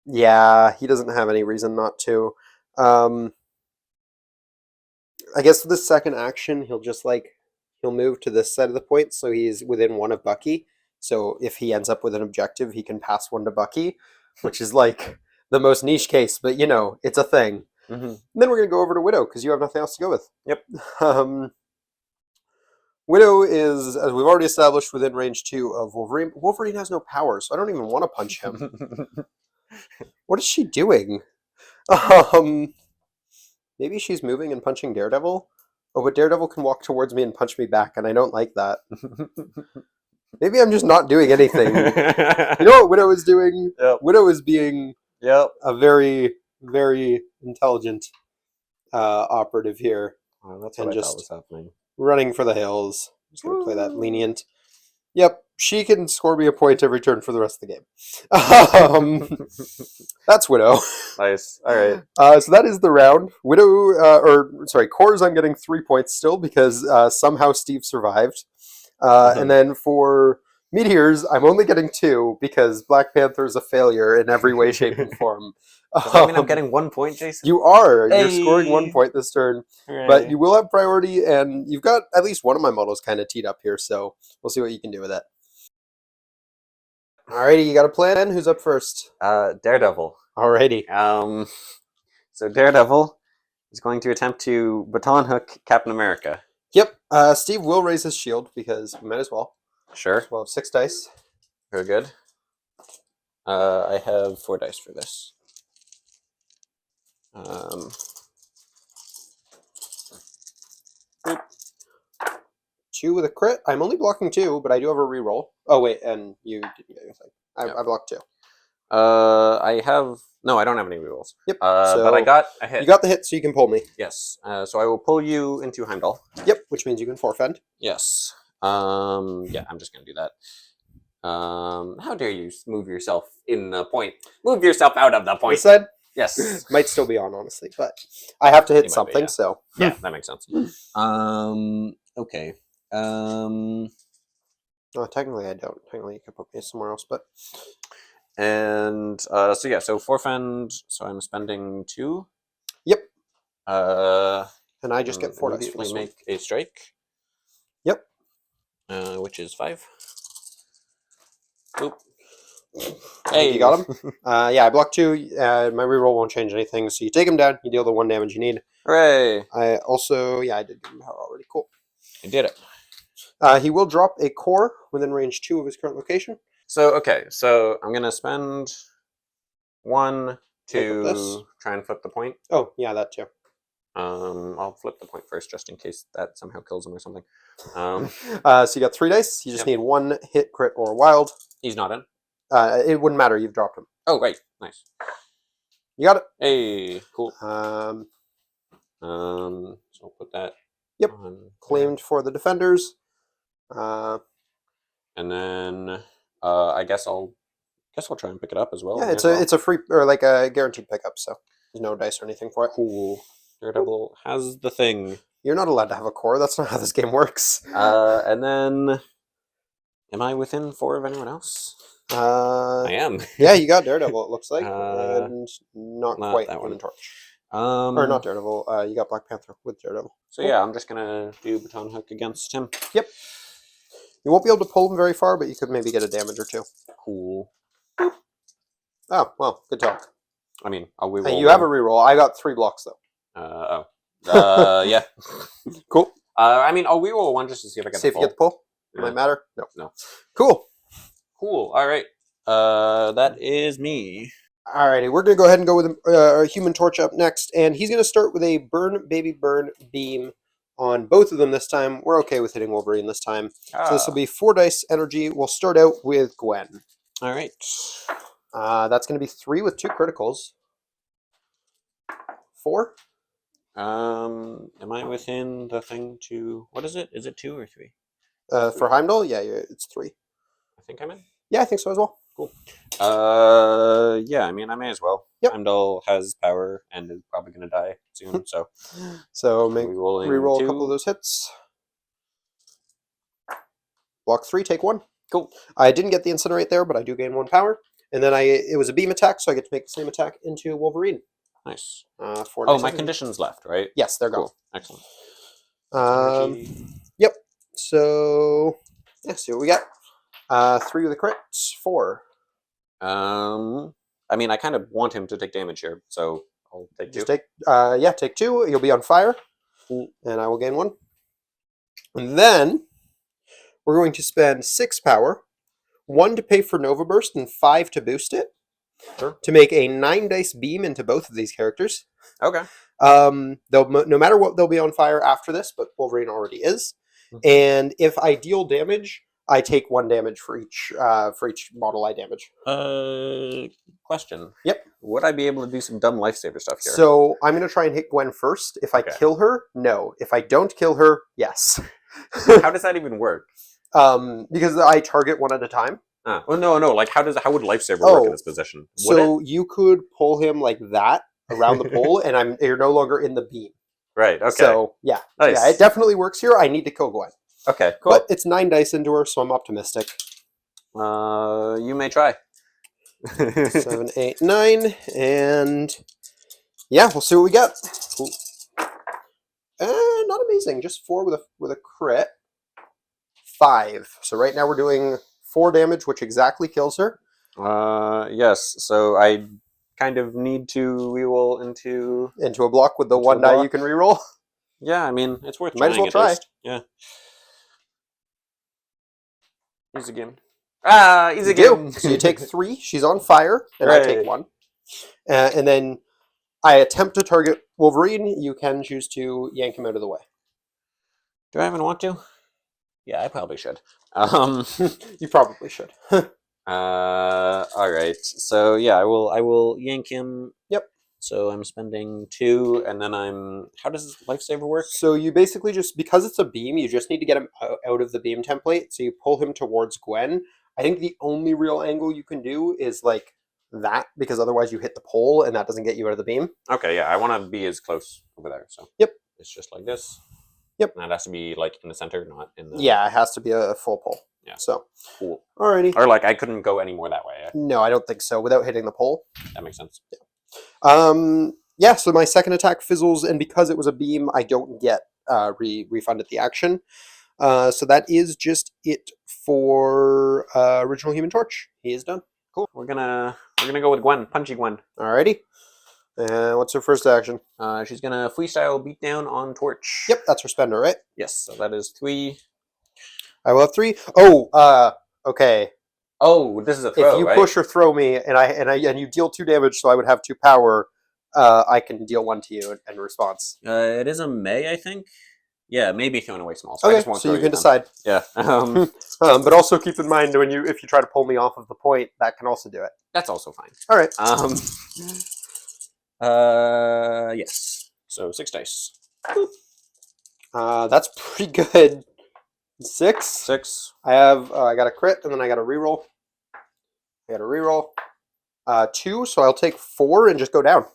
yeah, he doesn't have any reason not to. I guess for the second action, he'll move to this side of the point, so he's within 1 of Bucky. So if he ends up with an objective, he can pass 1 to Bucky, which is like the most niche case, but it's a thing. Mm-hmm. And then we're gonna go over to Widow because you have nothing else to go with. Yep. Widow is, as we've already established, within range 2 of Wolverine. Wolverine has no power, so I don't even want to punch him. What is she doing? Maybe she's moving and punching Daredevil? Oh, but Daredevil can walk towards me and punch me back, and I don't like that. Maybe I'm just not doing anything. You know what Widow is doing? Yep. Widow is being a very, very intelligent operative here. Oh, that's what I thought was happening. Running for the hills. I'm just going to play that lenient. Yep, she can score me a point every turn for the rest of the game. That's Widow. Nice. All right. So that is the round. Cores, I'm getting 3 points still because somehow Steve survived. And then for Meteors, I'm only getting 2 because Black Panther is a failure in every way, shape, and form. Does that mean I'm getting 1 point, Jason? You are. Hey. You're scoring 1 point this turn. Hooray. But you will have priority, and you've got at least one of my models kind of teed up here, so we'll see what you can do with that. Alrighty, you got a plan? Who's up first? Daredevil. Alrighty. So Daredevil is going to attempt to baton hook Captain America. Yep. Steve will raise his shield because we might as well. Sure. We'll have 6 dice. Very good. I have 4 dice for this. 2 with a crit. I'm only blocking 2, but I do have a reroll. Oh wait, and you didn't get anything. I blocked 2. I don't have any rerolls. Yep. But I got a hit. You got the hit, so you can pull me. Yes. So I will pull you into Heimdall. Yep, which means you can forfend. Yes. Yeah, I'm just gonna do that. How dare you move yourself in the point? Move yourself out of the point. This side? Yes. Might still be on, honestly, but I have to hit something, be, yeah. so. Yeah, that makes sense. Okay. Technically I don't. Technically you could put me somewhere else, but. And so forfend, so I'm spending 2. Yep. And I just get 4 dice for this make a strike. Yep. Which is 5. Oop. Hey, you got him? Yeah, I blocked 2. My reroll won't change anything, so you take him down, you deal the 1 damage you need. Hooray! I did give him power already. Cool. I did it. He will drop a core within range 2 of his current location. So I'm gonna spend 1, Take up this. 2, try and flip the point. Oh, yeah, that too. I'll flip the point first, just in case that somehow kills him or something. So you got 3 dice. You just Yep. need 1 hit, crit, or wild. He's not in. It wouldn't matter. You've dropped him. Oh, right. Nice. You got it. Hey, cool. Um, So I'll put that. Yep. On claimed there. for the defenders. And then I guess I'll try and pick it up as well. Yeah, May it's as well. it's a free or like a guaranteed pickup, so there's no dice or anything for it. Cool. Daredevil has the thing. You're not allowed to have a core. That's not how this game works. And then, am I within 4 of anyone else? I am. Yeah, you got Daredevil. It looks like, Uh, and not not quite that Human one. Torch, or or not Daredevil. You got Black Panther with Daredevil. So yeah, I'm just gonna do baton hook against him. Yep. You won't be able to pull him very far, but you could maybe get a damage or 2. Cool. Oh well, good talk. I mean, I'll reroll. You have a reroll. I got 3 blocks though. Yeah. Cool. I mean, I'll reroll 1 just to see if I get See the if you get the pull. Yeah. Might matter. No. No. Cool. Cool. All right. That is me. Alrighty, we're gonna go ahead and go with a Human Torch up next, and he's gonna start with a Burn Baby Burn beam on both of them this time. We're okay with hitting Wolverine this time. So this will be 4 dice energy. We'll start out with Gwen. All right. That's gonna be 3 with 2 criticals. 4. Am I within the thing to? What is it? Is it 2 or 3? For Heimdall, yeah, it's 3. I think I'm in. Yeah, I think so as well. Cool. Yeah, I mean, I may as well. Yep. Heimdall has power and is probably going to die soon, so. So reroll a couple of those hits. Block 3, take 1. Cool. I didn't get the incinerate there, but I do gain 1 power. And then it was a beam attack, so I get to make the same attack into Wolverine. Nice. 4 oh, my conditions left, right? Yes, they're gone. Cool. Excellent. Yep. So let's see what we got. 3 with a crit. 4. I mean, I kind of want him to take damage here, so I'll take 2. Just take 2. You'll be on fire, and I will gain 1. And then we're going to spend 6 power, 1 to pay for Nova Burst, and 5 to boost it. Sure. To make a 9 dice beam into both of these characters. Okay. They'll no matter what, they'll be on fire after this, but Wolverine already is. Mm-hmm. And if I deal damage, I take 1 damage for each model I damage. Question. Yep. Would I be able to do some dumb lifesaver stuff here? So I'm going to try and hit Gwen first. If I kill her, no. If I don't kill her, yes. How does that even work? Because I target 1 at a time. Well, no. Like, how would lifesaver work in this position? So you could pull him like that around the pole, and you're no longer in the beam. Right. Okay. So yeah, nice. Yeah, it definitely works here. I need to kill Gwen. Okay. Cool. But it's 9 dice into her, so I'm optimistic. You may try. 7, 8, 9, and yeah, we'll see what we got. Cool. Not amazing. Just 4 with a crit. 5. So right now we're doing 4 damage, which exactly kills her. Yes. So I kind of need to reroll into a block with the 1 die you can reroll. Yeah, I mean it's worth. Might as well try. Least. Yeah. Easy game. Easy game. So you take 3. She's on fire, and I take 1. And then I attempt to target Wolverine. You can choose to yank him out of the way. Do I even want to? Yeah, I probably should. You probably should. All right. So yeah, I will yank him. Yep. So I'm spending 2, and then how does lifesaver work? So you basically because it's a beam, you just need to get him out of the beam template. So you pull him towards Gwen. I think the only real angle you can do is like that, because otherwise you hit the pole, and that doesn't get you out of the beam. Okay, yeah, I want to be as close over there. So yep, it's just like this. Yep, and that has to be like in the center, not in the. Yeah, it has to be a full pull. Yeah. So cool. Alrighty. Or like I couldn't go any more that way. No, I don't think so. Without hitting the pole. That makes sense. Yeah. Yeah. So my second attack fizzles, and because it was a beam, I don't get refunded the action. So that is just it for original Human Torch. He is done. Cool. We're gonna go with Gwen, punchy Gwen. Alrighty. And what's her first action? She's gonna freestyle beatdown on Torch. Yep, that's her spender, right? Yes. So that is 3. I will have 3. Oh, okay. Oh, this is a If throw, you right? push or throw me, and you deal 2 damage, so I would have 2 power, I can deal 1 to you in response. It is a May, I think. Yeah, maybe throwing away small. So I Okay, just won't so throw you can then. decide. Yeah. But also keep in mind if you try to pull me off of the point, that can also do it. That's also fine. All right. Yes. So 6 dice. That's pretty good. 6. 6. I got a crit, and then I got a reroll. 2, so I'll take 4 and just go down.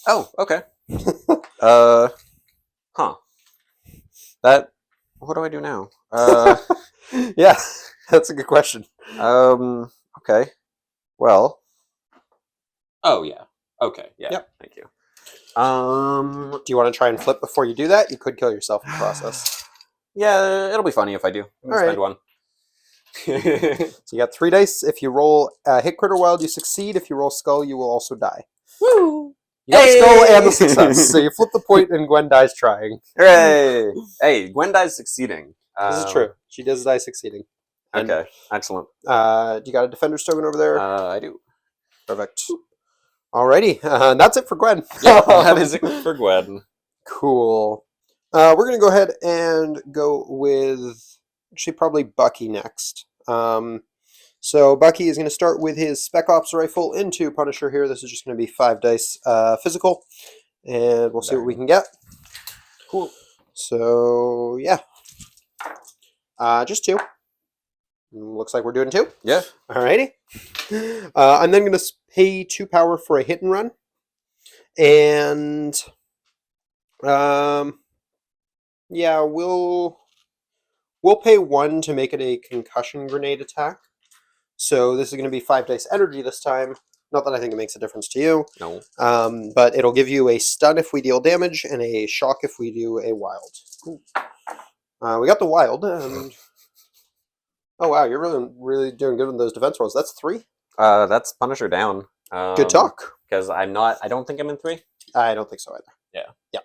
Oh, okay. Huh. That. What do I do now? Yeah, that's a good question. Okay. Well. Oh yeah. Okay. Yeah. Yep. Thank you. Do you want to try and flip before you do that? You could kill yourself in the process. Yeah, it'll be funny if I do. I'm gonna spend one. So you got 3 dice. If you roll hit crit or wild, you succeed. If you roll skull, you will also die. Woo! You got the skull and the success. So you flip the point, and Gwen dies trying. Hooray! Hey, Gwen dies succeeding. This is true. She does die succeeding. And, Okay, excellent. do you got a defender's token over there? I do. Perfect. Alrighty, that's it for Gwen. Yeah, that is it for Gwen. Cool. We're going to go ahead and go with, actually, probably Bucky next. So Bucky is going to start with his Spec Ops rifle into Punisher here. This is just going to be 5 dice physical, and we'll see what we can get. Cool. So, yeah. Just 2. Looks like we're doing 2. Yeah. Alrighty. I'm then going to pay 2 power for a hit and run. And yeah, we'll pay 1 to make it a concussion grenade attack. So this is going to be 5 dice energy this time. Not that I think it makes a difference to you. No. But it'll give you a stun if we deal damage and a shock if we do a wild. Cool. We got the wild. And oh wow, you're really doing good with those defense rolls. That's 3. That's Punisher down. Good talk. Because I don't think I'm in 3. I don't think so either. Yeah.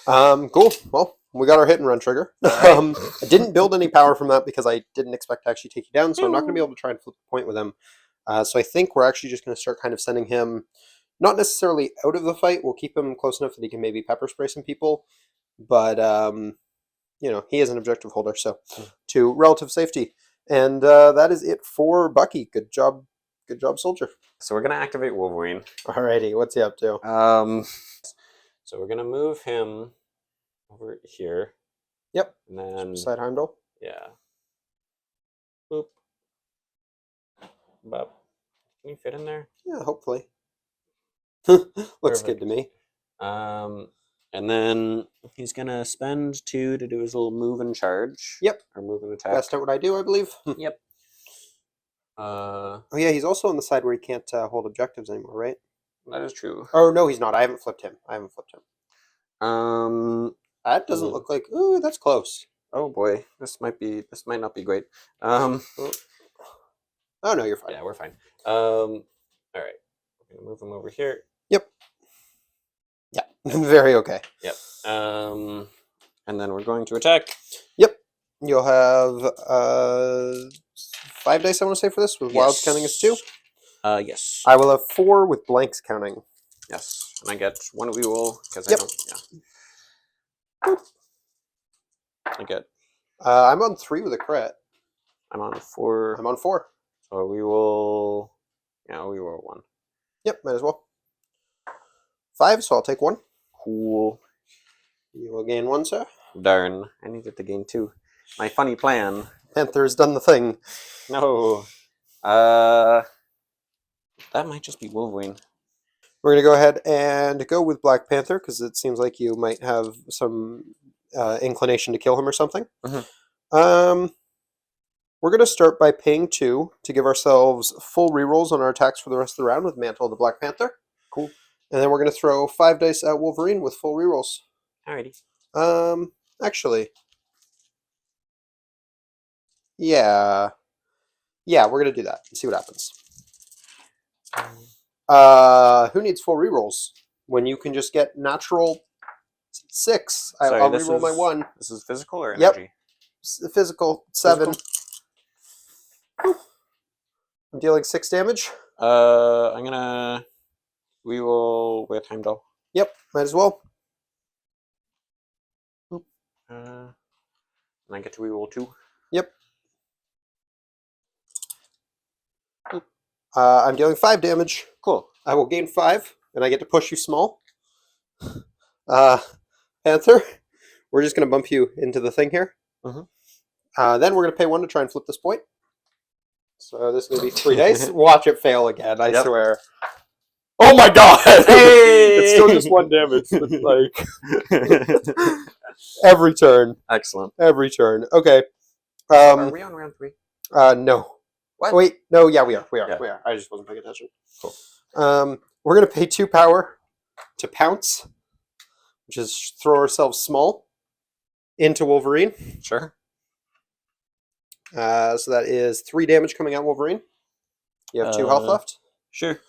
Cool. Well, we got our hit and run trigger. Right. I didn't build any power from that because I didn't expect to actually take you down, so I'm not going to be able to try and flip the point with him. So I think we're actually just going to start kind of sending him, not necessarily out of the fight. We'll keep him close enough that he can maybe pepper spray some people, but he is an objective holder, so to relative safety. And that is it for Bucky. Good job, soldier. So we're gonna activate Wolverine. Alrighty, what's he up to? So we're gonna move him over here. Yep. And then Beside Heimdall. Yeah. Boop. Bop. Can you fit in there? Yeah, hopefully. Looks good to me. And then he's gonna spend 2 to do his little move and charge. Yep. Or move and attack. That's not what I do, I believe. Yep. Oh yeah, he's also on the side where he can't hold objectives anymore, right? That is true. Oh no, he's not. I haven't flipped him. That doesn't Ooh. look like. Ooh, that's close. Oh boy, this might not be great. Oh no, you're fine. Yeah, we're fine. All right, we're gonna move him over here. Yep. Yeah, very okay. Yep. And then we're going to attack. Yep. You'll have 5 dice, I want to say, for this, with wilds counting as 2. Yes. I will have 4 with blanks counting. Yes, and I get 1 reroll because Yep. I don't. Yeah. I get. I'm on 3 with a crit. I'm on 4. I'm on 4. So we will. Yeah, we roll 1. Yep, might as well. 5, so I'll take 1. Cool. You will gain 1, sir. Darn, I needed to gain 2. My funny plan. Panther has done the thing. No. That might just be Wolverine. We're going to go ahead and go with Black Panther because it seems like you might have some inclination to kill him or something. Mm-hmm. We're going to start by paying 2 to give ourselves full rerolls on our attacks for the rest of the round with Mantle of the Black Panther. Cool. And then we're going to throw 5 dice at Wolverine with full rerolls. Alrighty. Actually, yeah, we're going to do that and see what happens. Who needs full rerolls when you can just get natural 6? Sorry, I'll reroll my 1. This is physical or energy? Yep. Physical 7. Physical? I'm dealing 6 damage. I'm gonna reroll with Heimdall. Yep, might as well. And I get to reroll 2. Yep. I'm dealing 5 damage. Cool. I will gain 5, and I get to push you small. Panther, we're just going to bump you into the thing here. Mhm. Then we're going to pay 1 to try and flip this point. So this is going to be 3 dice. Watch it fail again, I swear. Oh my god! Hey! It's still just 1 damage, but like every turn. Excellent. Every turn. Okay. Are we on round 3? No. What? Wait, no, yeah, we are. Yeah. We are. I just wasn't paying attention. Cool. We're going to pay 2 power to pounce, which is throw ourselves small into Wolverine. Sure. So that is 3 damage coming out Wolverine. You have 2 health left. Sure.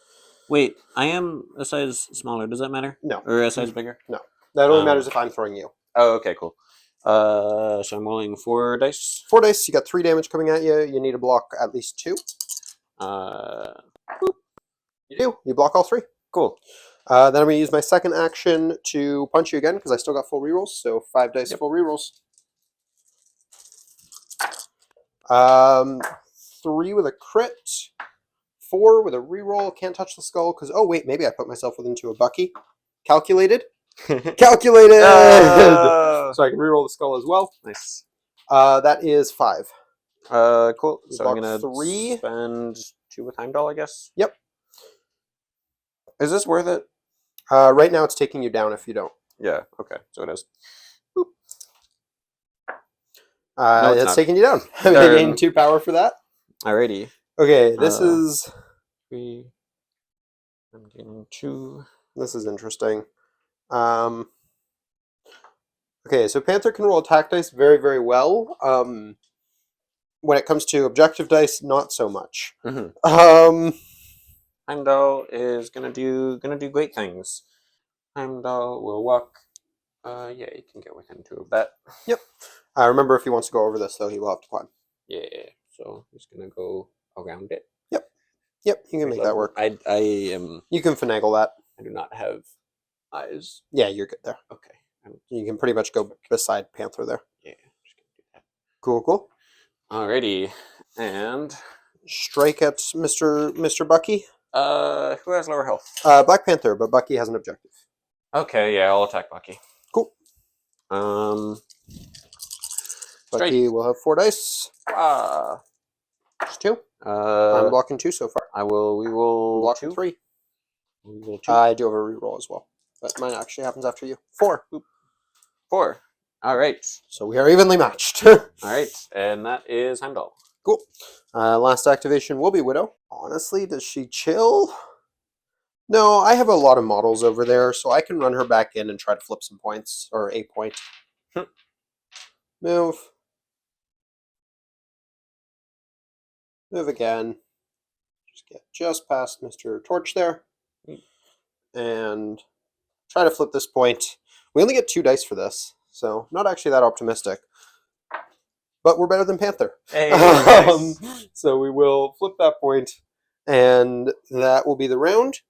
Wait, I am a size smaller. Does that matter? No. Or a size bigger? No. That only matters if I'm throwing you. Oh, okay, cool. So I'm rolling 4 dice. 4 dice. You got 3 damage coming at you. You need to block at least 2. You do. You block all 3. Cool. Then I'm going to use my second action to punch you again because I still got full rerolls. So 5 dice full rerolls. 3 with a crit. 4 with a reroll. Can't touch the skull because, oh wait, maybe I put myself into a Bucky. Calculated. Calculated! So I can reroll the skull as well. Nice. That is 5. Cool. So Block I'm gonna 3. spend 2 with Heimdall, I guess. Yep. Is this worth it? Right now it's taking you down if you don't. Yeah. Okay. So it is. It's not. taking you down. I'm going to gain 2 power for that. Alrighty. Okay, this is... 3. I'm gaining 2. This is interesting. Okay, so Panther can roll attack dice very, very well. When it comes to objective dice, not so much. Mm-hmm. Heimdall is gonna do great things. Heimdall will walk. Yeah, you can get within 2 of that. Yep. Remember, if he wants to go over this, though, he will have to climb. Yeah. So he's gonna go around it. Yep, you can make that work. I am. You can finagle that. I do not have eyes. Yeah, you're good there. Okay. You can pretty much go beside Panther there. Yeah. I'm just gonna do that. Cool, cool. Alrighty, and strike at Mr. Bucky. Who has lower health? Black Panther, but Bucky has an objective. Okay, yeah, I'll attack Bucky. Cool. Bucky will have 4 dice. Just 2. I'm blocking 2 so far. We will block 2. 3. We will 2. I do have a reroll as well, but mine actually happens after you. 4. 4. All right. So we are evenly matched. All right, and that is Heimdall. Cool. Last activation will be Widow. Honestly, does she chill? No, I have a lot of models over there, so I can run her back in and try to flip some points, or a point. Move. Move again. Just get just past Mr. Torch there. And try to flip this point. We only get 2 dice for this, so not actually that optimistic. But we're better than Panther. Hey, nice. So we will flip that point, and that will be the round.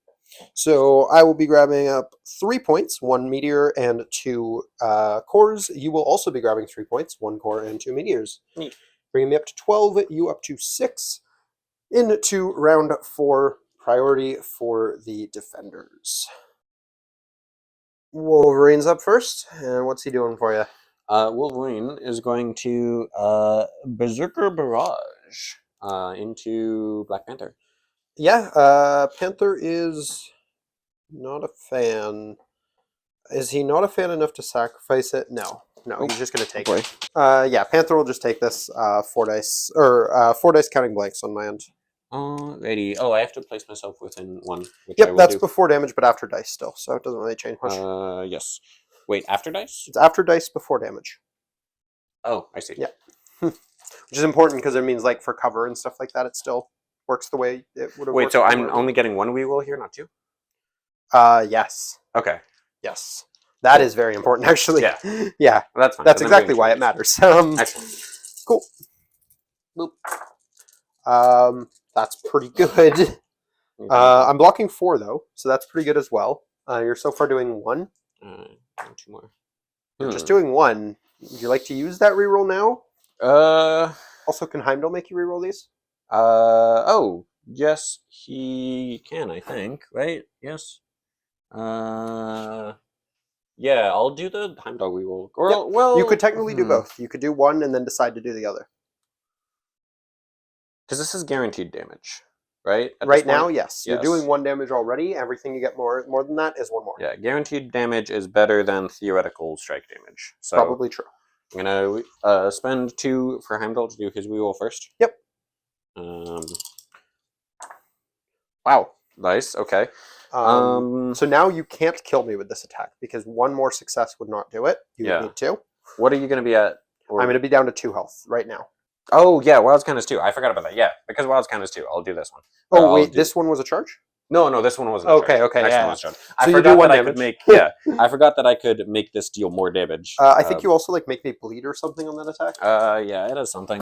So I will be grabbing up 3 points, 1 meteor and 2 cores. You will also be grabbing 3 points, 1 core and 2 meteors. Neat. Bringing me up to 12, you up to 6. Into round 4, priority for the defenders. Wolverine's up first, and what's he doing for you? Wolverine is going to Berserker Barrage into Black Panther. Yeah, Panther is not a fan. Is he not a fan enough to sacrifice it? No, he's just going to take it. Yeah, Panther will just take this 4 dice, or 4 dice counting blanks on my end. Alrighty. Oh, I have to place myself within 1. Which yep, that's before damage, but after dice still, so it doesn't really change much. Yes. Wait, after dice? It's after dice, before damage. Oh, I see. Yeah. Which is important because it means, like, for cover and stuff like that, it still works the way it would have Wait, worked. so I'm only getting 1 reroll here, not 2? Yes. Okay. Yes. That is very important, actually. Yeah. Yeah. Well, that's fine. That's exactly why it matters. Excellent. Cool. Boop. That's pretty good. I'm blocking 4 though, so that's pretty good as well. You're so far doing 1. 2 more. You're just doing 1. Would you like to use that reroll now? Uh. Also, can Heimdall make you reroll these? Oh, yes, he can. I think. Right? Yes. Yeah, I'll do the Heimdall reroll. Or Yep. well, You could technically do both. You could do 1 and then decide to do the other. because this is guaranteed damage, right? At Right this now, point? yes. You're doing 1 damage already. Everything you get more than that is 1 more. Yeah, guaranteed damage is better than theoretical strike damage. So Probably true. I'm gonna spend 2 for Heimdall to do his reroll first. Yep. Wow. Nice. Okay. So now you can't kill me with this attack because 1 more success would not do it. You would need 2. What are you gonna be at? I'm going to be down to 2 health right now. Oh yeah, Wild's count is 2. I forgot about that. Yeah, because Wild's count is 2. I'll do this one. Oh wait, this one was a charge? No, this one wasn't. Okay, Next yeah. one was a charge. So I you forgot do 1 that damage. I could make. Yeah, I forgot that I could make this deal more damage. I think you also make me bleed or something on that attack. Yeah, it is something.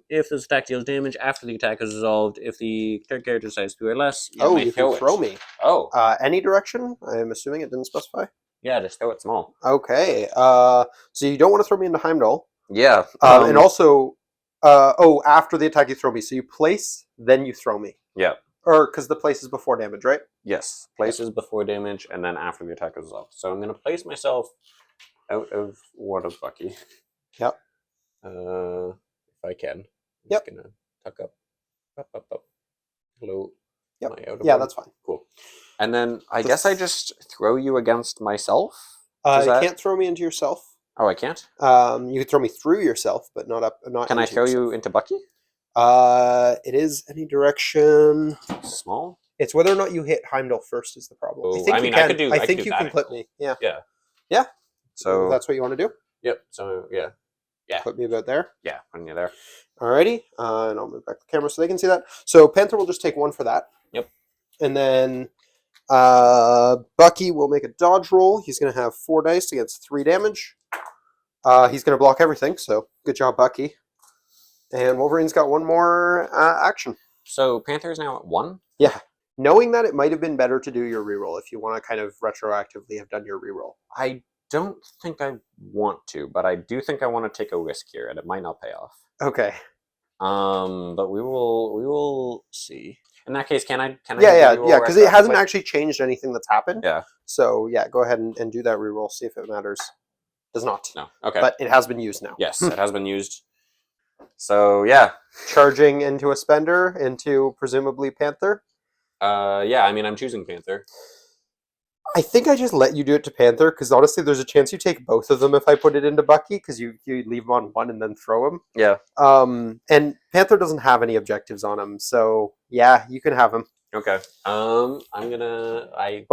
If this attack deals damage after the attack is resolved, if the character decides 2 or less, you can throw me. Oh. Any direction? I'm assuming it didn't specify. Yeah, just throw it small. Okay. So you don't want to throw me into Heimdall. Yeah. And also, after the attack you throw me. So you place, then you throw me. Yeah. Or because the place is before damage, right? Yes. Places before damage, and then after the attack is resolved. So I'm going to place myself out of Ward of Bucky. Yep. If I can. I'm Yep. just going to tuck up. Up. Hello. Yep. Am I out of Yeah, order? that's fine. Cool. And then I guess I just throw you against myself? You can't throw me into yourself. Oh, I can't? You can throw me through yourself, but not up. Not. Can I throw you into Bucky? It is any direction. Small? It's whether or not you hit Heimdall first is the problem. Oh, I think I mean, you can. I could do. I I think could do you that can clip angle. me. Yeah. Yeah. Yeah. So that's what you want to do. Yep. So yeah. Clip me about there. Yeah, putting you there. Alrighty. And I'll move back the camera so they can see that. So Panther will just take 1 for that. Yep. And then Bucky will make a dodge roll. He's going to have 4 dice against 3 damage. He's going to block everything. So good job, Bucky. And Wolverine's got 1 more action. So Panther is now at 1? Yeah. Knowing that, it might have been better to do your reroll if you want to kind of retroactively have done your reroll. I don't think I want to, but I do think I want to take a risk here, and it might not pay off. Okay. But we will see. In that case, can I? Yeah, because it hasn't actually changed anything that's happened. Yeah. So yeah, go ahead and do that reroll. See if it matters. Does not. No. Okay. But it has been used now. Yes, it has been used. So yeah, charging into a spender into presumably Panther. Yeah. I mean, I'm choosing Panther. I think I just let you do it to Panther because honestly, there's a chance you take both of them if I put it into Bucky because you leave him on 1 and then throw him. Yeah. And Panther doesn't have any objectives on him, so yeah, you can have him. Okay. I'm gonna. I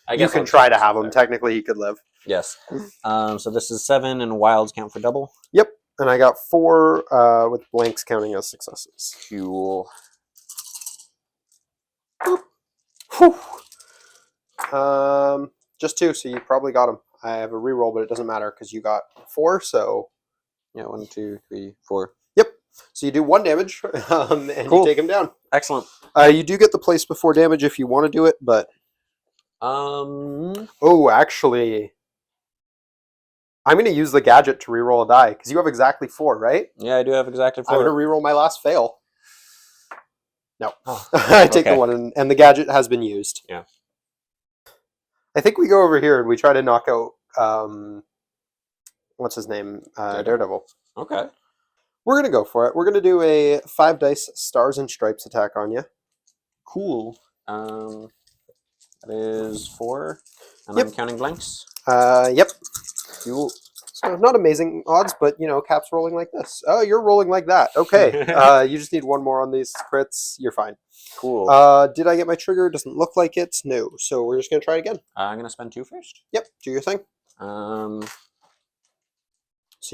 guess you can try to have him. Technically, he could live. Yes. So this is 7, and wilds count for double. Yep. And I got 4 with blanks counting as successes. Cool. Just 2, so you probably got him. I have a reroll, but it doesn't matter because you got 4. So yeah, 1, 2, 3, 4. Yep. So you do 1 damage, and cool. You take him down. Excellent. You do get the place before damage if you want to do it, but oh, actually, I'm going to use the gadget to reroll a die because you have exactly 4, right? Yeah, I do have exactly 4. I'm going to reroll my last fail. No, oh, I take the 1, and the gadget has been used. Yeah. I think we go over here and we try to knock out what's his name, Daredevil. Okay. We're going to go for it. We're going to do a 5 dice stars and stripes attack on you. Cool. That is 4, and Yep. I'm counting blanks. Yep. Cool. So not amazing odds, but Cap's rolling like this. Oh, you're rolling like that. Okay. You just need 1 more on these crits. You're fine. Cool. Did I get my trigger? Doesn't look like it. No. So we're just gonna try it again. I'm gonna spend 2 first. Yep. Do your thing. So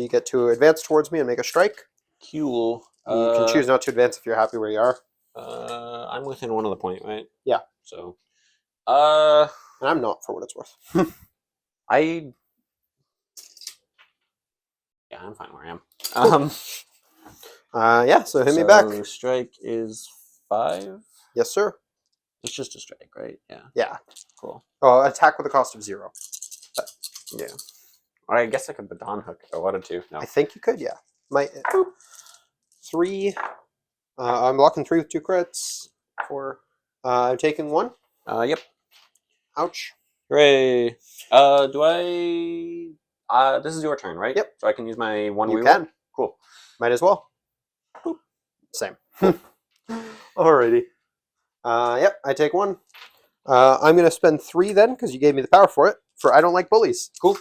you get to advance towards me and make a strike. Cool. You can choose not to advance if you're happy where you are. I'm within 1 of the point, right? Yeah. So. And I'm not, for what it's worth. Yeah, I'm fine where I am. Yeah, so hit me back. Strike is 5. Yes, sir. It's just a strike, right? Yeah. Yeah. Cool. Oh, attack with a cost of 0. Yeah. Or I guess I could baton hook if I wanted to. No. I think you could, yeah. My 3. I'm blocking 3 with 2 crits. 4. I'm taking 1. Yep. Ouch. Hooray. Do I... this is your turn, right? Yep. So I can use my 1 You reroll? can. Cool. Might as well. Boop. Same. Alrighty. Yep, I take 1. I'm going to spend 3 then, because you gave me the power for it, for I don't like bullies. Cool.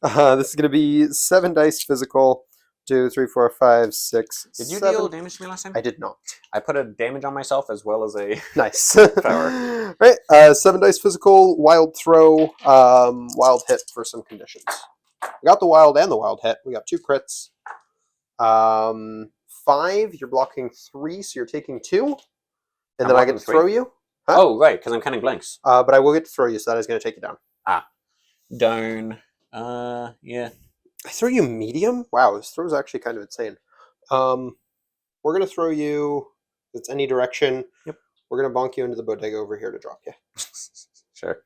This is going to be 7 dice physical. 2, 3, 4, 5, 6, Did you 7. deal damage to me last time? I did not. I put a damage on myself as well as a... Nice. Power. Right, 7 dice physical, wild throw, wild hit for some conditions. We got the wild and the wild hit. We got 2 crits. 5, you're blocking 3, so you're taking 2. And then I get to throw you. Huh? Oh, right, because I'm counting blanks. But I will get to throw you, so that is going to take you down. Down. Yeah. I throw you medium? Wow, this throw is actually kind of insane. We're going to throw you, it's any direction. Yep. We're going to bonk you into the bodega over here to drop you. Sure.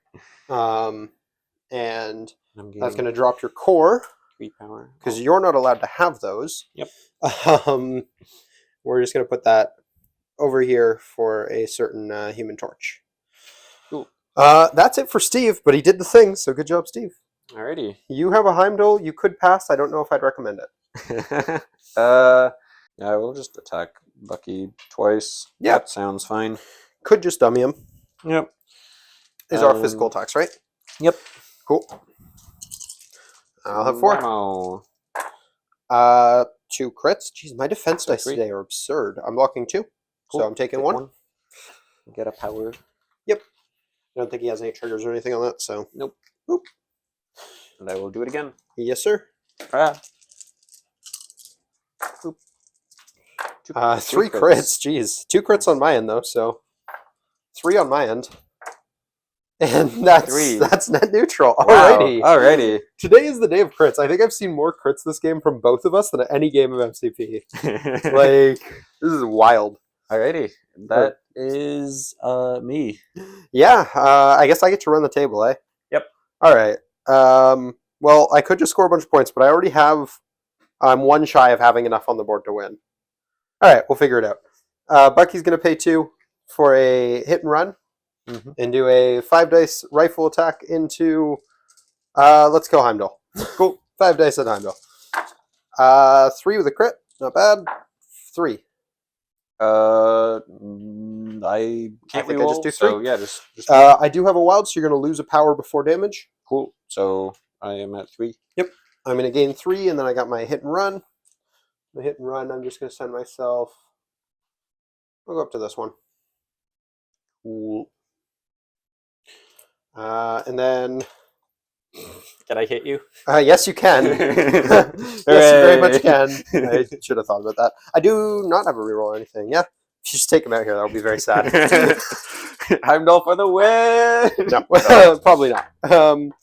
And that's going to drop your core. 3 power. Because you're not allowed to have those. Yep. We're just going to put that over here for a certain Human Torch. Cool. That's it for Steve, but he did the thing, so good job, Steve. Alrighty. You have a Heimdall. You could pass. I don't know if I'd recommend it. Yeah, we'll just attack Bucky twice. Yeah. That sounds fine. Could just dummy him. Yep. Is our physical attacks, right? Yep. Cool. I'll have 4. Wow. 2 crits. Jeez, my defense dice 3. today are absurd. I'm blocking 2, Cool. so I'm taking Get 1. Get a power. Yep. I don't think he has any triggers or anything on that, so. Nope. Boop. And I will do it again. Yes, sir. Ah. Boop. 3 3 crits. Jeez. 2 crits on my end, though, so 3 on my end. And that's 3. That's net neutral. Wow. Alrighty. Alrighty. Today is the day of crits. I think I've seen more crits this game from both of us than any game of MCP. Like, this is wild. Alrighty. That is me. Yeah, I guess I get to run the table, eh? Yep. Alright. Well, I could just score a bunch of points, but I already have... I'm 1 shy of having enough on the board to win. Alright, we'll figure it out. Bucky's going to pay 2 for a hit and run. Mm-hmm. And do a 5 dice rifle attack into... let's go Heimdall. Cool. 5 dice at Heimdall. 3 with a crit. Not bad. 3. I can't think I just reroll, do 3. so yeah, just I do have a wild, so you're going to lose a power before damage. cool. So I am at 3. Yep. I'm going to gain 3, and then I got my hit and run. The hit and run, I'm just going to send myself... I'll go up to this one. Cool. And then... Can I hit you? Yes, you can. Yes, you very much can. I should have thought about that. I do not have a reroll or anything. Yeah. If you just take him out here, that would be very sad. Heimdall for the win! No, probably not.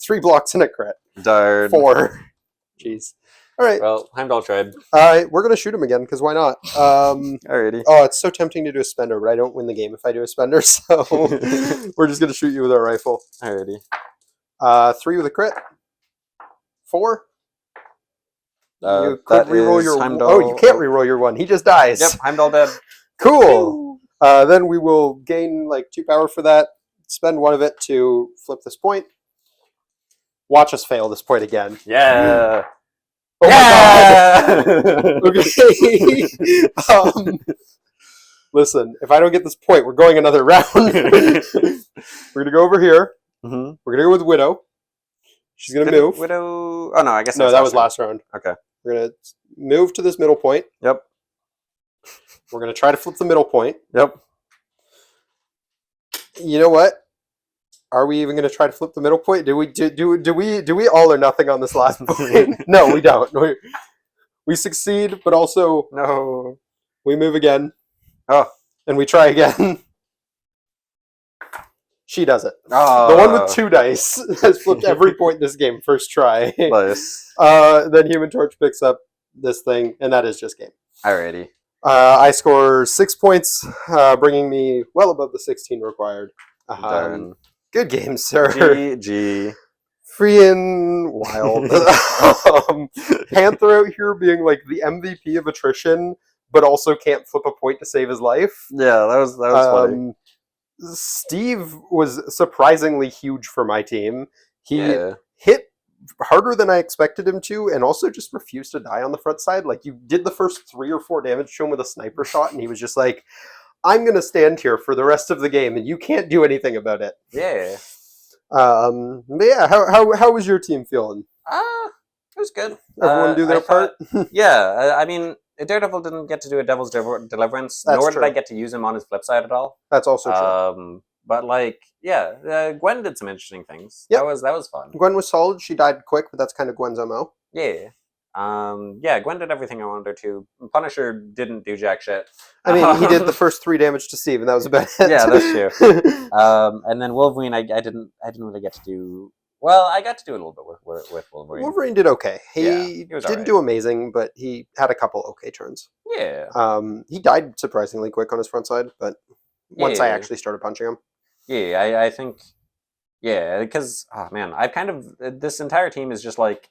3 blocks and a crit. Darn. 4. Jeez. All right. Well, Heimdall tried. We're going to shoot him again, because why not? Alrighty. Oh, it's so tempting to do a spender, but I don't win the game if I do a spender, so we're just going to shoot you with our rifle. Alrighty. 3 with a crit. 4. You could that reroll is your... Heimdall. Oh, you can't reroll your 1. He just dies. Yep, Heimdall dead. Cool. Then we will gain like 2 power for that. Spend 1 of it to flip this point. Watch us fail this point again. Yeah. Oh Yeah! my god. Okay. Listen, if I don't get this point, we're going another round. We're gonna go over here. Mm-hmm. We're gonna go with Widow. She's gonna move. Widow. Oh no, I guess No, that was last round. Okay. We're gonna move to this middle point. Yep. We're gonna try to flip the middle point. Yep. You know what? Are we even going to try to flip the middle point? Do we all or nothing on this last point? No, we don't. We succeed, but also No. we move again. Oh. And we try again. She does it. Oh. The one with 2 dice has flipped every point this game, first try. Nice. Then Human Torch picks up this thing, and that is just game. Alrighty. I score 6 points, bringing me well above the 16 required. Darn. Good game, sir. GG. Freaking wild. Panther out here being like the MVP of attrition, but also can't flip a point to save his life. Yeah, that was funny. Steve was surprisingly huge for my team. He Yeah. hit harder than I expected him to, and also just refused to die on the front side. Like, you did the first 3 or 4 damage to him with a sniper shot, and he was just like, I'm going to stand here for the rest of the game, and you can't do anything about it. Yeah. But yeah, how was your team feeling? It was good. Everyone do their part? Yeah, I mean, Daredevil didn't get to do a Devil's Deliverance, That's nor true. did I get to use him on his flip side at all. That's also true. But like, yeah, Gwen did some interesting things. Yep. That was fun. Gwen was solid. She died quick, but that's kind of Gwen's MO. Yeah. Yeah, Gwen did everything I wanted her to. Punisher didn't do jack shit. I mean, he did the first 3 damage to Steve, and that was about it. Yeah, that's true. And then Wolverine, I didn't really get to do. Well, I got to do a little bit with Wolverine. Wolverine did okay. He was didn't alright. do amazing, but he had a couple okay turns. Yeah. He died surprisingly quick on his front side, but once I Yeah. actually started punching him. Yeah, I think. Yeah, because oh man, I've kind of this entire team is just like,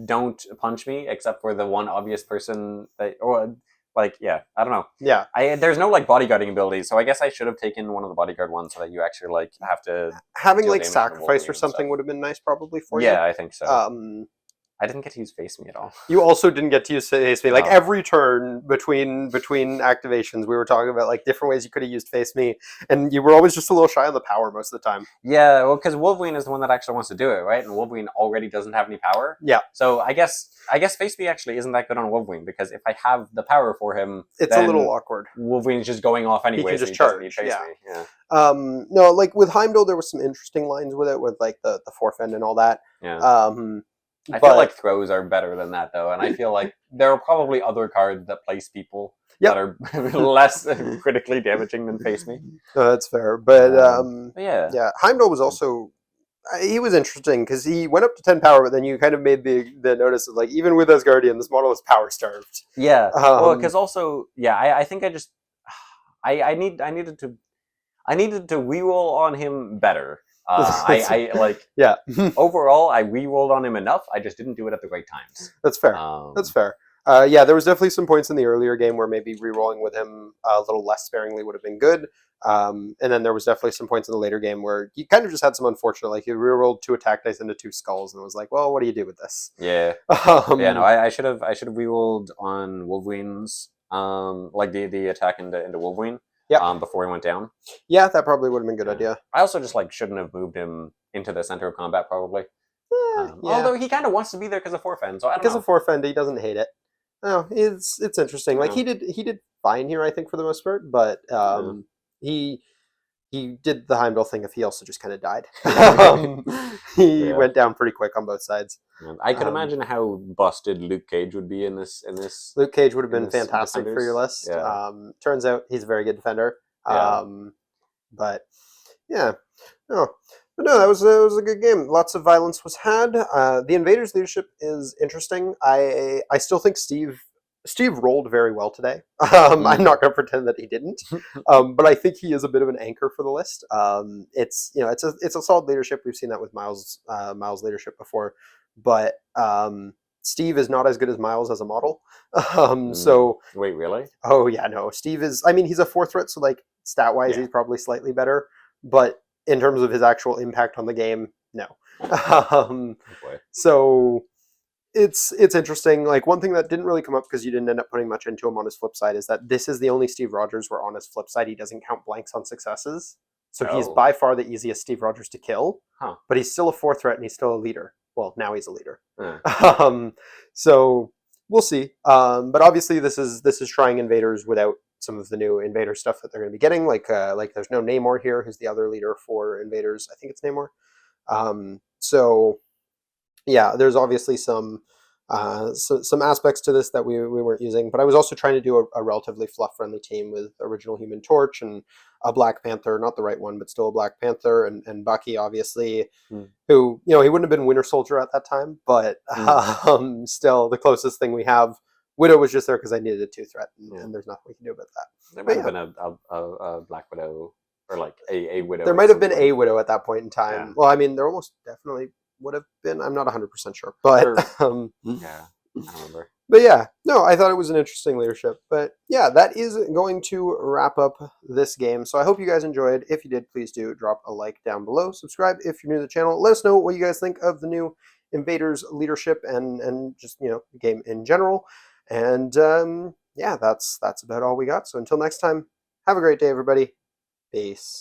don't punch me except for the one obvious person that, or like, yeah, I don't know. Yeah. There's no like bodyguarding abilities, so I guess I should have taken one of the bodyguard ones so that you actually like have to Having deal like damage to sacrifice Wolverine or and something stuff. would have been nice probably for you. Yeah, I think so. I didn't get to use face me at all. You also didn't get to use face me. Like No. every turn between activations, we were talking about like different ways you could have used face me, and you were always just a little shy on the power most of the time. Yeah, well, because Wolverine is the one that actually wants to do it, right? And Wolverine already doesn't have any power. Yeah. So I guess face me actually isn't that good on Wolverine, because if I have the power for him, It's a little awkward. Wolverine's just going off anyway. just so he doesn't need charge, face yeah. me. Yeah. No, like with Heimdall, there was some interesting lines with it, with like the forefend and all that. Yeah. I feel like throws are better than that, though, and I feel like there are probably other cards that place people that are less critically damaging than face me. No, that's fair, but yeah, Heimdall was also he was interesting because he went up to 10 power, but then you kind of made the notice of like, even with Asgardian, this model is power starved. Yeah, well, because also, yeah, I think I just I needed to reroll on him better. I like, yeah. Overall, I re-rolled on him enough. I just didn't do it at the right times. That's fair. That's fair. Yeah, there was definitely some points in the earlier game where maybe re-rolling with him a little less sparingly would have been good. And then there was definitely some points in the later game where you kind of just had some unfortunate, like you re-rolled 2 attack dice into 2 skulls, and it was like, well, what do you do with this? Yeah. Yeah. No, I should have re-rolled on Wolverine's like the attack into Wolverine. Yeah. Before he went down. Yeah, that probably would have been a good idea. I also just like shouldn't have moved him into the center of combat, probably. Yeah. Although he kind of wants to be there because of forefend, so I don't know. Because of forefend, he doesn't hate it. No, it's interesting. Like he did fine here, I think, for the most part, but he did the Heimdall thing if he also just kind of died. He went down pretty quick on both sides. I could imagine how busted Luke Cage would be in this. Luke Cage would have been fantastic for your list. Yeah. Turns out he's a very good defender. Yeah. But yeah, no. But no, that was a good game. Lots of violence was had. The Invaders leadership is interesting. I still think Steve rolled very well today. I'm not going to pretend that he didn't, but I think he is a bit of an anchor for the list. It's a solid leadership. We've seen that with Miles leadership before, but Steve is not as good as Miles as a model. So wait, really? Oh yeah, no. Steve is. I mean, he's a 4th threat, so like stat wise, he's probably slightly better, but in terms of his actual impact on the game, no. So it's interesting. Like, one thing that didn't really come up because you didn't end up putting much into him on his flip side is that this is the only Steve Rogers where on his flip side he doesn't count blanks on successes. So he's by far the easiest Steve Rogers to kill, but he's still a 4th threat and he's still a leader. Well, now he's a leader. So we'll see. But obviously this is trying Invaders without some of the new Invader stuff that they're going to be getting. Like there's no Namor here, who's the other leader for Invaders. I think it's Namor. So yeah, there's obviously some aspects to this that we weren't using, but I was also trying to do a relatively fluff-friendly team with original Human Torch and a Black Panther, not the right one, but still a Black Panther, and Bucky, obviously, who, he wouldn't have been Winter Soldier at that time, but still the closest thing we have Widow was just there because I needed a 2-threat, Yeah. and there's nothing we can do about that. There But might have yeah. been a Black Widow, or like a Widow. There at might have some been point. a Widow at that point in time. Yeah. Well, I mean, there almost definitely would have been. I'm not 100% sure, but Yeah, I remember. but yeah, no, I thought it was an interesting leadership. But yeah, that is going to wrap up this game. So I hope you guys enjoyed. If you did, please do drop a like down below. Subscribe if you're new to the channel. Let us know what you guys think of the new Invaders leadership and just the game in general. And yeah, that's about all we got. So until next time, have a great day, everybody. Peace.